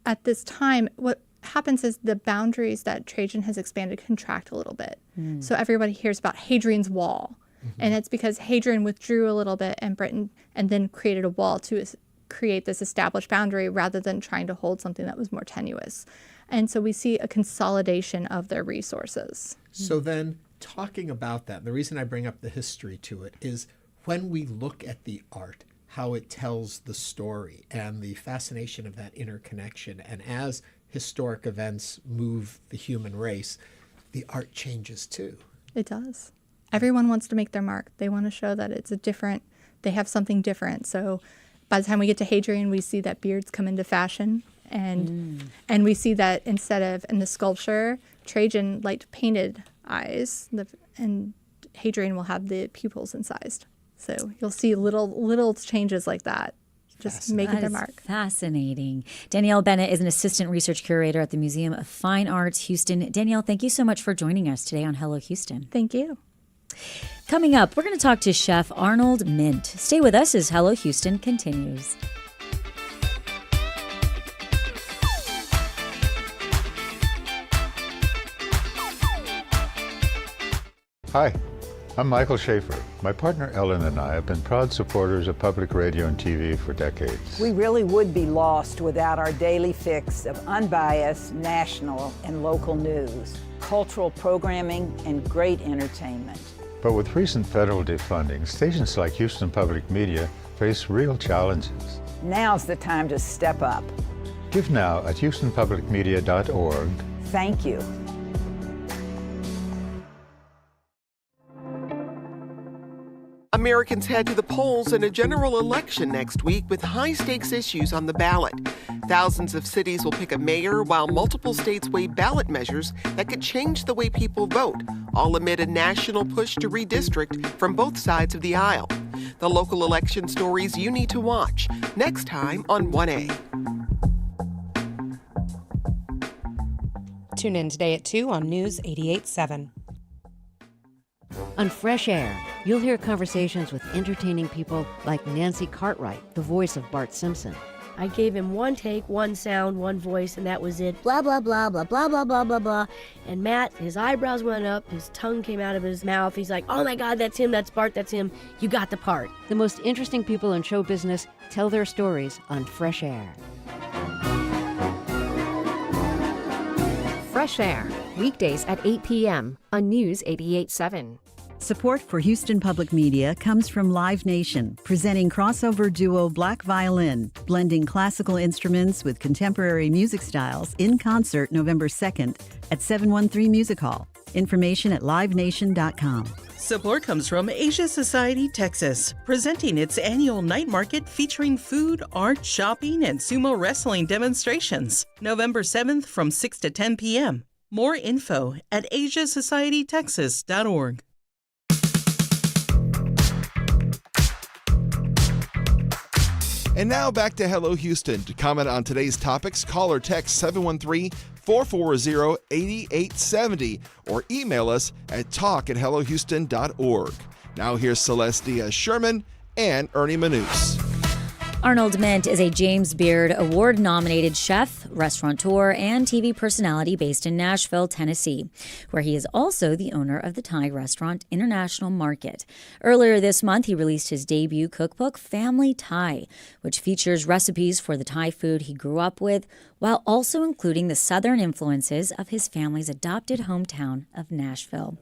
at this time. What happens is the boundaries that Trajan has expanded contract a little bit. So everybody hears about Hadrian's Wall. And it's because Hadrian withdrew a little bit in Britain and then created a wall to create this established boundary rather than trying to hold something that was more tenuous. And so we see a consolidation of their resources. So then talking about that, the reason I bring up the history to it is when we look at the art, how it tells the story and the fascination of that interconnection. And as historic events move the human race, the art changes too. It does. Everyone wants to make their mark. They want to show that it's they have something different. So by the time we get to Hadrian, we see that beards come into fashion. And we see that instead of in the sculpture, Trajan liked painted eyes, and Hadrian will have the pupils incised. So you'll see little changes like that, just making their mark. Fascinating. Danielle Bennett is an assistant research curator at the Museum of Fine Arts, Houston. Danielle, thank you so much for joining us today on Hello Houston. Thank you. Coming up, we're going to talk to Chef Arnold Myint. Stay with us as Hello Houston continues. Hi, I'm Michael Schaefer. My partner Ellen and I have been proud supporters of public radio and TV for decades. We really would be lost without our daily fix of unbiased national and local news, cultural programming, and great entertainment. But with recent federal defunding, stations like Houston Public Media face real challenges. Now's the time to step up. Give now at houstonpublicmedia.org. Thank you. Americans head to the polls in a general election next week with high-stakes issues on the ballot. Thousands of cities will pick a mayor while multiple states weigh ballot measures that could change the way people vote, all amid a national push to redistrict from both sides of the aisle. The local election stories you need to watch next time on 1A. Tune in today at 2 on News 88.7. On Fresh Air, You'll hear conversations with entertaining people like Nancy Cartwright, the voice of Bart Simpson. I gave him one take, one sound, one voice, and that was it. Blah, blah, blah, blah, blah, blah, blah, blah, blah. And Matt, his eyebrows went up, his tongue came out of his mouth. He's like, oh my God, that's him, that's Bart, that's him. You got the part. The most interesting people in show business tell their stories on Fresh Air. Fresh Air, weekdays at 8 p.m. on News 88.7. Support for Houston Public Media comes from Live Nation, presenting crossover duo Black Violin, blending classical instruments with contemporary music styles in concert November 2nd at 713 Music Hall. Information at livenation.com. Support comes from Asia Society Texas, presenting its annual night market featuring food, art, shopping, and sumo wrestling demonstrations. November 7th from 6 to 10 p.m. More info at asiasocietytexas.org. And now back to Hello Houston. To comment on today's topics, call or text 713-440-8870 or email us at talk@hellohouston.org. Now here's Celestia Sherman and Ernie Manous. Arnold Myint is a James Beard Award-nominated chef, restaurateur, and TV personality based in Nashville, Tennessee, where he is also the owner of the Thai restaurant International Market. Earlier this month, he released his debut cookbook, Family Thai, which features recipes for the Thai food he grew up with, while also including the Southern influences of his family's adopted hometown of Nashville.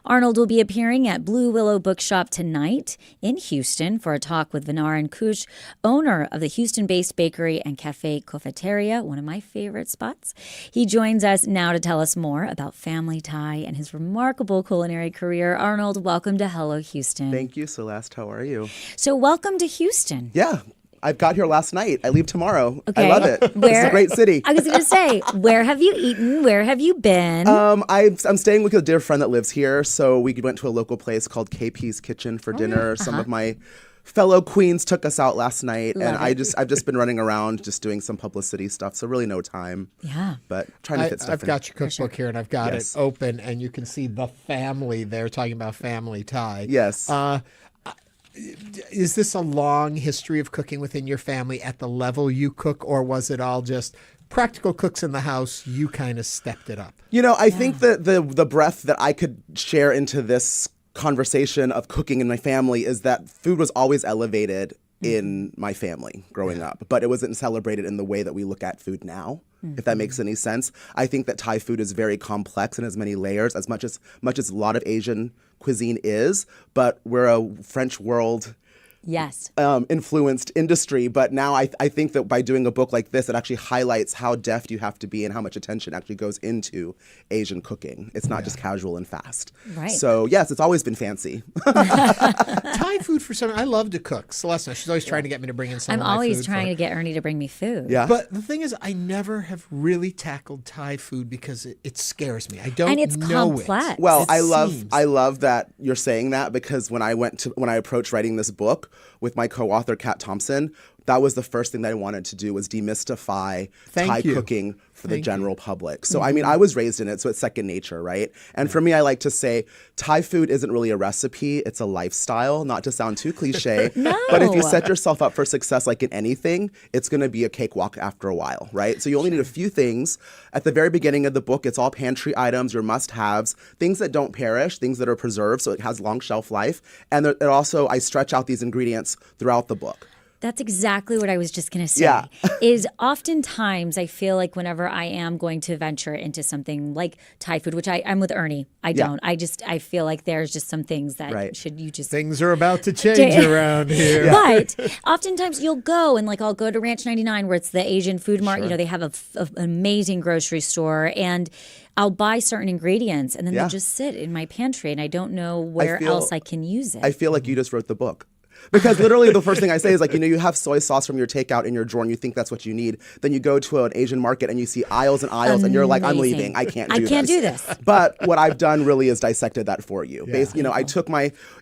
Arnold will be appearing at Blue Willow Bookshop tonight in Houston for a talk with Vinaran Kush, owner of the Houston-based bakery and cafe Cofeteria, one of my favorite spots. He joins us now to tell us more about Family Thai and his remarkable culinary career. Arnold, welcome to Hello Houston. Thank you, Celeste. How are you? So welcome to Houston. Yeah. I got here last night. I leave tomorrow. Okay. I love it. It's a great city. I was going to say, where have you eaten? Where have you been? I'm staying with a dear friend that lives here. So we went to a local place called KP's Kitchen for dinner. Some of my fellow queens took us out last night. I've just been running around just doing some publicity stuff. So really no time. Yeah. But trying to fit stuff I've got your cookbook here and I've got Yes. it open and you can see the family there talking about Family Thai. Yes. Is this a long history of cooking within your family at the level you cook, or was it all just practical cooks in the house, you kind of stepped it up? You know, I think that the breadth that I could share into this conversation of cooking in my family is that food was always elevated in my family growing up, but it wasn't celebrated in the way that we look at food now, if that makes any sense. I think that Thai food is very complex and has many layers, as much as a lot of Asian cuisine is, but we're a French world influenced industry. But now I think that by doing a book like this, it actually highlights how deft you have to be and how much attention actually goes into Asian cooking. It's not just casual and fast. Right. So yes, it's always been fancy. Thai food for some, I love to cook. Celeste, she's always trying to get me to bring in some I'm of my always food trying to get Ernie to bring me food. Yeah. But the thing is, I never have really tackled Thai food because it scares me. I don't And it's know complex. it. Well, It I seems. love that you're saying that, because when I approached writing this book with my co-author Kat Thompson, that was the first thing that I wanted to do, was demystify Thai cooking for the general public. So, I mean, I was raised in it, so it's second nature, right? And for me, I like to say Thai food isn't really a recipe, it's a lifestyle, not to sound too cliche. But if you set yourself up for success like in anything, it's going to be a cakewalk after a while, right? So you only need a few things. At the very beginning of the book, it's all pantry items, your must-haves, things that don't perish, things that are preserved, so it has long shelf life. And it also, I stretch out these ingredients throughout the book. That's exactly what I was just going to say. Yeah. Is oftentimes I feel like whenever I am going to venture into something like Thai food, which I'm with Ernie, I don't. I feel like there's just some things that should you just... Things are about to change around here. But oftentimes you'll go and I'll go to Ranch 99 where it's the Asian food mart. You know, they have an amazing grocery store, and I'll buy certain ingredients and then they just sit in my pantry and I don't know where else I can use it. I feel like you just wrote the book. Because literally the first thing I say is you have soy sauce from your takeout in your drawer and you think that's what you need. Then you go to an Asian market and you see aisles and aisles and you're like, I'm leaving. I can't do this. But what I've done really is dissected that for you. Yeah. I took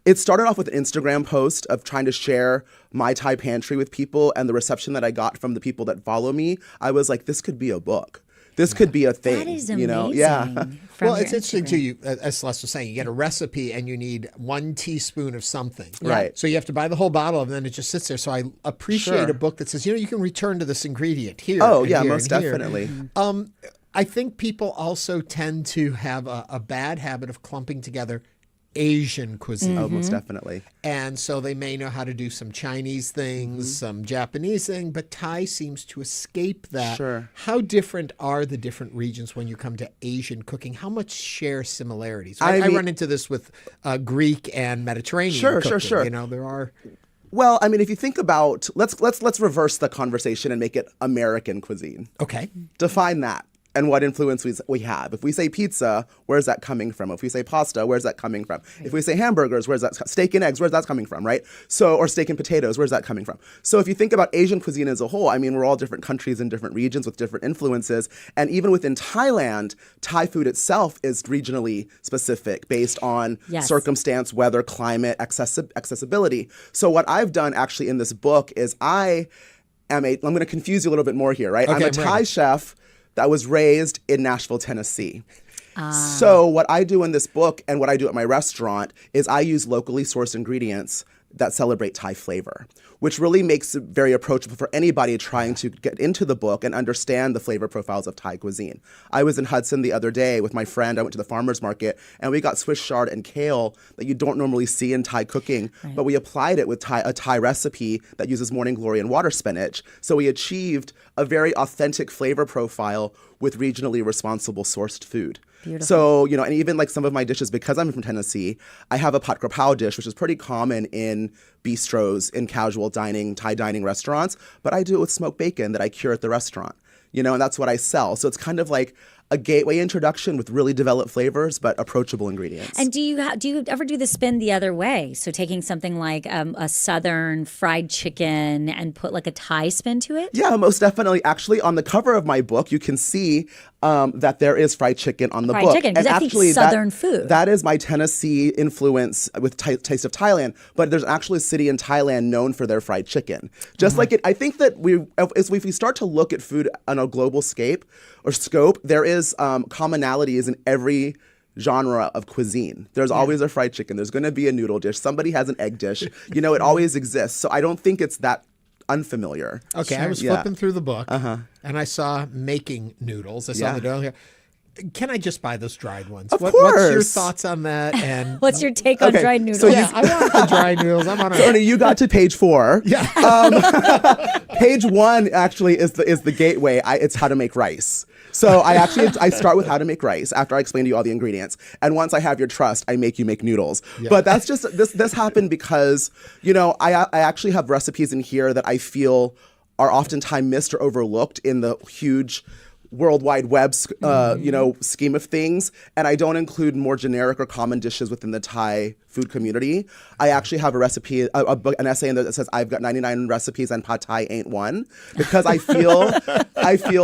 it started off with an Instagram post of trying to share my Thai pantry with people, and the reception that I got from the people that follow me, I was like, this could be a book. This could be a thing. That is you know? amazing. Yeah. Well, it's interesting too. You, as Celeste was saying, you get a recipe and you need 1 teaspoon of something. Right. So you have to buy the whole bottle and then it just sits there. So I appreciate a book that says, you can return to this ingredient here. Oh, and yeah, here most and here. definitely. I think people also tend to have a bad habit of clumping together Asian cuisine. Oh, most definitely. And so they may know how to do some Chinese things, some Japanese thing, but Thai seems to escape that. Sure. How different are the different regions when you come to Asian cooking? How much share similarities? I run into this with Greek and Mediterranean cooking. Sure. You know, there are... Well, I mean, if you think about, let's reverse the conversation and make it American cuisine. Okay. Define that. And what influence we have. If we say pizza, where's that coming from? If we say pasta, where's that coming from? Right. If we say hamburgers, where's that? Steak and eggs, where's that coming from, right? So, or steak and potatoes, where's that coming from? So if you think about Asian cuisine as a whole, I mean, we're all different countries and different regions with different influences. And even within Thailand, Thai food itself is regionally specific based on circumstance, weather, climate, accessibility. So what I've done actually in this book is I'm going to confuse you a little bit more here, right? Okay, I'm a Thai chef that was raised in Nashville, Tennessee. So what I do in this book and what I do at my restaurant is I use locally sourced ingredients that celebrate Thai flavor, which really makes it very approachable for anybody trying to get into the book and understand the flavor profiles of Thai cuisine. I was in Hudson the other day with my friend. I went to the farmer's market and we got Swiss chard and kale that you don't normally see in Thai cooking, but we applied it with a Thai recipe that uses morning glory and water spinach. So we achieved a very authentic flavor profile with regionally responsible sourced food. Beautiful. So, and even like some of my dishes, because I'm from Tennessee, I have a pat krapao dish, which is pretty common in bistros, in casual dining, Thai dining restaurants, but I do it with smoked bacon that I cure at the restaurant, and that's what I sell. So it's kind of like a gateway introduction with really developed flavors, but approachable ingredients. And do you ever do the spin the other way? So taking something like a Southern fried chicken and put like a Thai spin to it? Yeah, most definitely. Actually, on the cover of my book, you can see that there is fried chicken on the book. Fried chicken, because I think Southern food. That is my Tennessee influence with Taste of Thailand, but there's actually a city in Thailand known for their fried chicken. Just like it, I think that if we start to look at food on a global scope, there is commonalities in every genre of cuisine. There's always a fried chicken. There's going to be a noodle dish. Somebody has an egg dish. It always exists. So I don't think it's that unfamiliar. Okay, I was flipping through the book and I saw making noodles. I saw the dough here. Can I just buy those dried ones? Of course. What's your thoughts on that? And what's your take on dried noodles? So I want the dried noodles. I'm on a... Tony, you got to page 4. Yeah. Page 1 actually is the gateway. It's how to make rice. So I start with how to make rice after I explain to you all the ingredients. And once I have your trust, I make you make noodles. Yeah. But that's just, this happened because, I actually have recipes in here that I feel are oftentimes missed or overlooked in the huge World Wide Web, scheme of things. And I don't include more generic or common dishes within the Thai food community. I actually have a recipe, an essay in there that says I've got 99 recipes and pad Thai ain't one, because I feel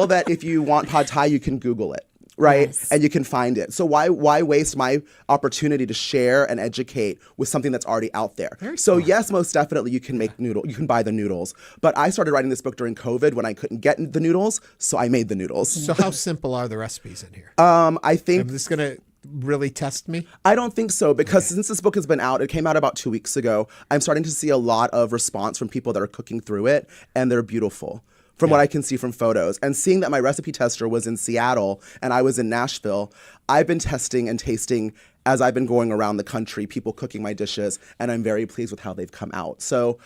that if you want pad Thai, you can Google it. Right? Yes. And you can find it. So why waste my opportunity to share and educate with something that's already out there? So yes, most definitely you can make you can buy the noodles. But I started writing this book during COVID when I couldn't get the noodles, so I made the noodles. So how simple are the recipes in here? I think... Is this going to really test me? I don't think so, because since this book has been out, it came out about 2 weeks ago, I'm starting to see a lot of response from people that are cooking through it, and they're beautiful. From what I can see from photos. And seeing that my recipe tester was in Seattle and I was in Nashville, I've been testing and tasting as I've been going around the country, people cooking my dishes, and I'm very pleased with how they've come out. So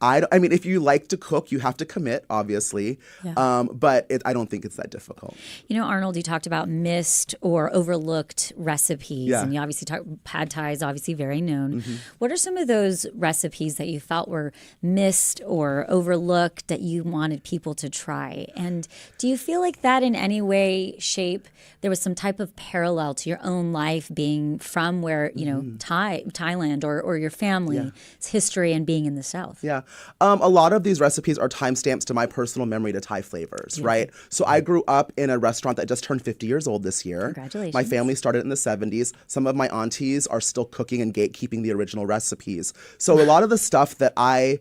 I mean, if you like to cook, you have to commit, obviously. Yeah. But I don't think it's that difficult. Arnold, you talked about missed or overlooked recipes. Yeah. And you obviously talked, pad Thai is obviously very known. Mm-hmm. What are some of those recipes that you felt were missed or overlooked that you wanted people to try? And do you feel like that in any way, shape, there was some type of parallel to your own life being from where, Thailand or your family's history and being in the South? Yeah. A lot of these recipes are timestamps to my personal memory to Thai flavors, right? So I grew up in a restaurant that just turned 50 years old this year. Congratulations. My family started in the 70s. Some of my aunties are still cooking and gatekeeping the original recipes. So a lot of the stuff that I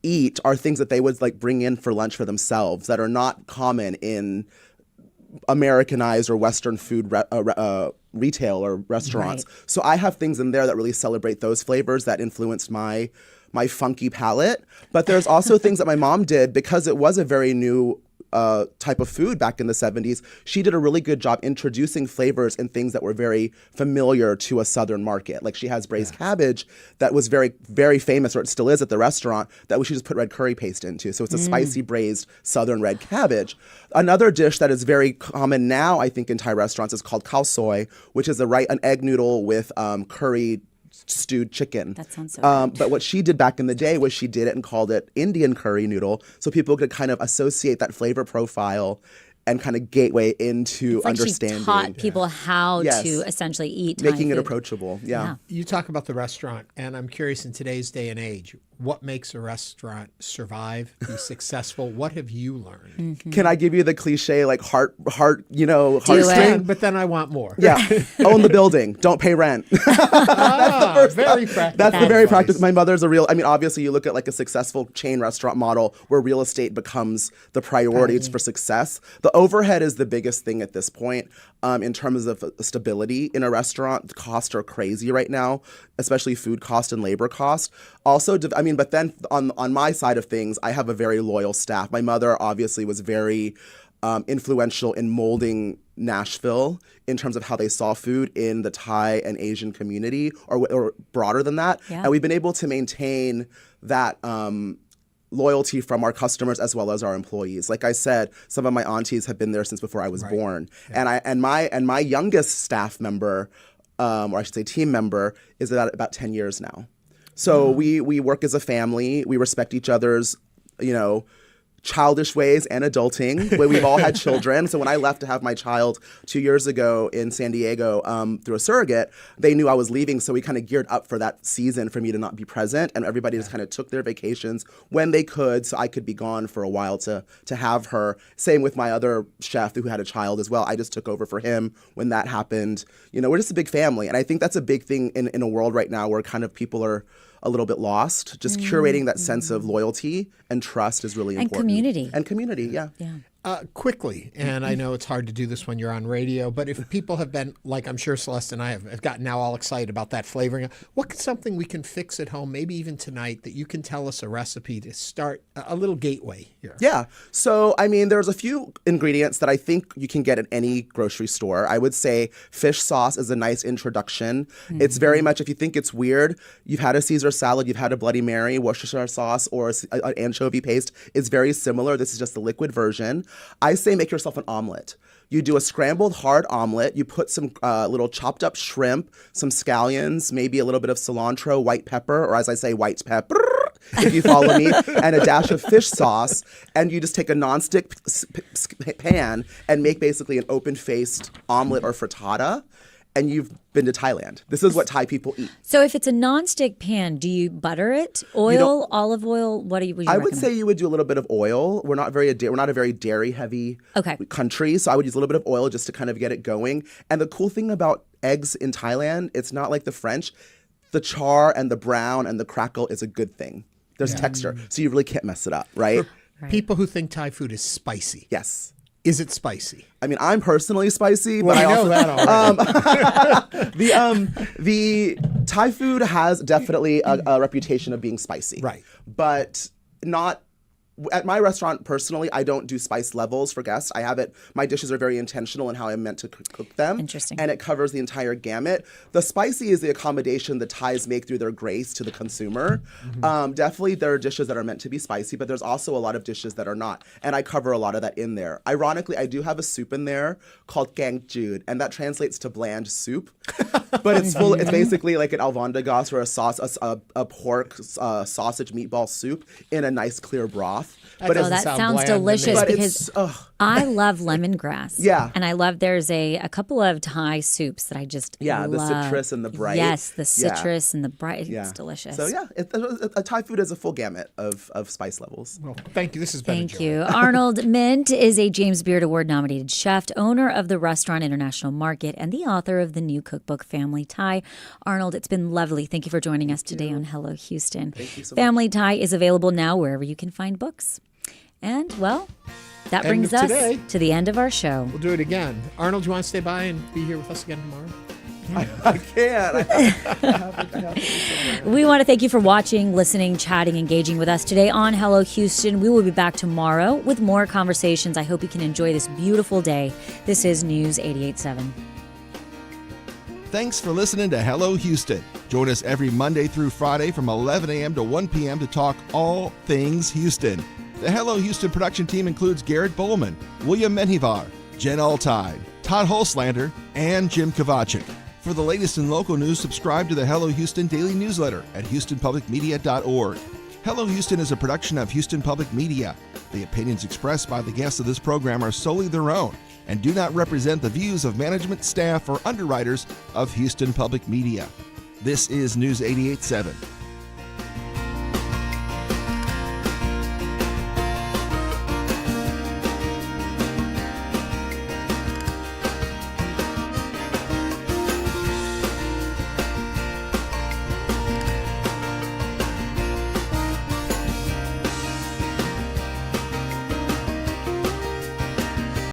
eat are things that they would bring in for lunch for themselves that are not common in Americanized or Western food retail or restaurants. Right. So I have things in there that really celebrate those flavors that influenced my funky palate. But there's also things that my mom did because it was a very new type of food back in the 70s. She did a really good job introducing flavors and things that were very familiar to a Southern market. Like she has braised cabbage that was very, very famous, or it still is at the restaurant, that she just put red curry paste into. So it's a spicy braised Southern red cabbage. Another dish that is very common now, I think, in Thai restaurants is called khao soi, which is an egg noodle with curry stewed chicken. That sounds so good. But what she did back in the day was she did it and called it Indian curry noodle, so people could kind of associate that flavor profile and kind of gateway into It's like understanding. she taught people how to essentially eat Thai making it food. approachable. Yeah. You talk about the restaurant, and I'm curious, in today's day and age, what makes a restaurant survive, be successful? What have you learned? Can I give you the cliche, like heart, heartstring? But then I want more. Yeah. Own the building. Don't pay rent. That's very practical. That's the very practical. My mother's obviously you look at like a successful chain restaurant model where real estate becomes the priority for success. The overhead is the biggest thing at this point in terms of stability in a restaurant. The costs are crazy right now, especially food cost and labor cost. Also, but then on my side of things, I have a very loyal staff. My mother obviously was very influential in molding Nashville in terms of how they saw food in the Thai and Asian community, or broader than that. Yeah. And we've been able to maintain that loyalty from our customers as well as our employees. Like I said, some of my aunties have been there since before I was born, and my youngest staff member, or I should say team member, is about 10 years now. So we work as a family. We respect each other's, childish ways and adulting. We've all had children. So when I left to have my child 2 years ago in San Diego through a surrogate, they knew I was leaving. So we kind of geared up for that season for me to not be present. And everybody just kind of took their vacations when they could, so I could be gone for a while to have her. Same with my other chef who had a child as well. I just took over for him when that happened. We're just a big family. And I think that's a big thing in a world right now where kind of people are a little bit lost. Just curating that sense of loyalty and trust is really important. And community, yeah. Quickly, and I know it's hard to do this when you're on radio, but if people have been, like I'm sure Celeste and I have gotten now all excited about that flavoring, what's something we can fix at home, maybe even tonight, that you can tell us a recipe to start a little gateway here? Yeah. So, there's a few ingredients that I think you can get at any grocery store. I would say fish sauce is a nice introduction. It's very much, if you think it's weird, you've had a Caesar salad, you've had a Bloody Mary, Worcestershire sauce, or an anchovy paste. It's very similar. This is just the liquid version. I say make yourself an omelet. You do a scrambled hard omelet. You put some little chopped up shrimp, some scallions, maybe a little bit of cilantro, white pepper, or as I say, white pepper, if you follow me, and a dash of fish sauce. And you just take a nonstick pan and make basically an open-faced omelet or frittata. And you've been to Thailand. This is what Thai people eat. So if it's a nonstick pan, do you butter it? Oil, olive oil? What do you recommend? I would say you would do a little bit of oil. We're not a very dairy heavy country, so I would use a little bit of oil just to kind of get it going. And the cool thing about eggs in Thailand, it's not like the French. The char and the brown and the crackle is a good thing. There's texture, so you really can't mess it up, right? For people who think Thai food is spicy. Yes. Is it spicy? I'm personally spicy, well, but I know that already. The Thai food has definitely a reputation of being spicy. Right. But not at my restaurant, personally, I don't do spice levels for guests. I have it. My dishes are very intentional in how I'm meant to cook them. Interesting. And it covers the entire gamut. The spicy is the accommodation the Thais make through their grace to the consumer. Definitely, there are dishes that are meant to be spicy, but there's also a lot of dishes that are not. And I cover a lot of that in there. Ironically, I do have a soup in there called gang jud, and that translates to bland soup. But it's full. It's basically like an alvandagas or a sauce, a pork sausage meatball soup in a nice clear broth. That sounds delicious because I love lemongrass. Yeah. And I love, there's a couple of Thai soups that I just love. The citrus and the bright. Yes, the citrus and the bright. It's delicious. So a Thai food is a full gamut of spice levels. Well, thank you. This has been Thank you. Arnold Myint is a James Beard Award nominated chef, owner of the Restaurant International Market, and the author of the new cookbook, Family Thai. Arnold, it's been lovely. Thank you for joining us today on Hello Houston. Thank you so much. Family Thai is available now wherever you can find books. And, well, That brings us to the end of our show. We'll do it again. Arnold, do you want to stay by and be here with us again tomorrow? I can't. We want to thank you for watching, listening, chatting, engaging with us today on Hello Houston. We will be back tomorrow with more conversations. I hope you can enjoy this beautiful day. This is News 88.7. Thanks for listening to Hello Houston. Join us every Monday through Friday from 11 a.m. to 1 p.m. to talk all things Houston. The Hello Houston production team includes Garrett Bowman, William Menjivar, Jen Altide, Todd Holslander, and Jim Kovacic. For the latest in local news, subscribe to the Hello Houston daily newsletter at houstonpublicmedia.org. Hello Houston is a production of Houston Public Media. The opinions expressed by the guests of this program are solely their own and do not represent the views of management, staff, or underwriters of Houston Public Media. This is News 88.7.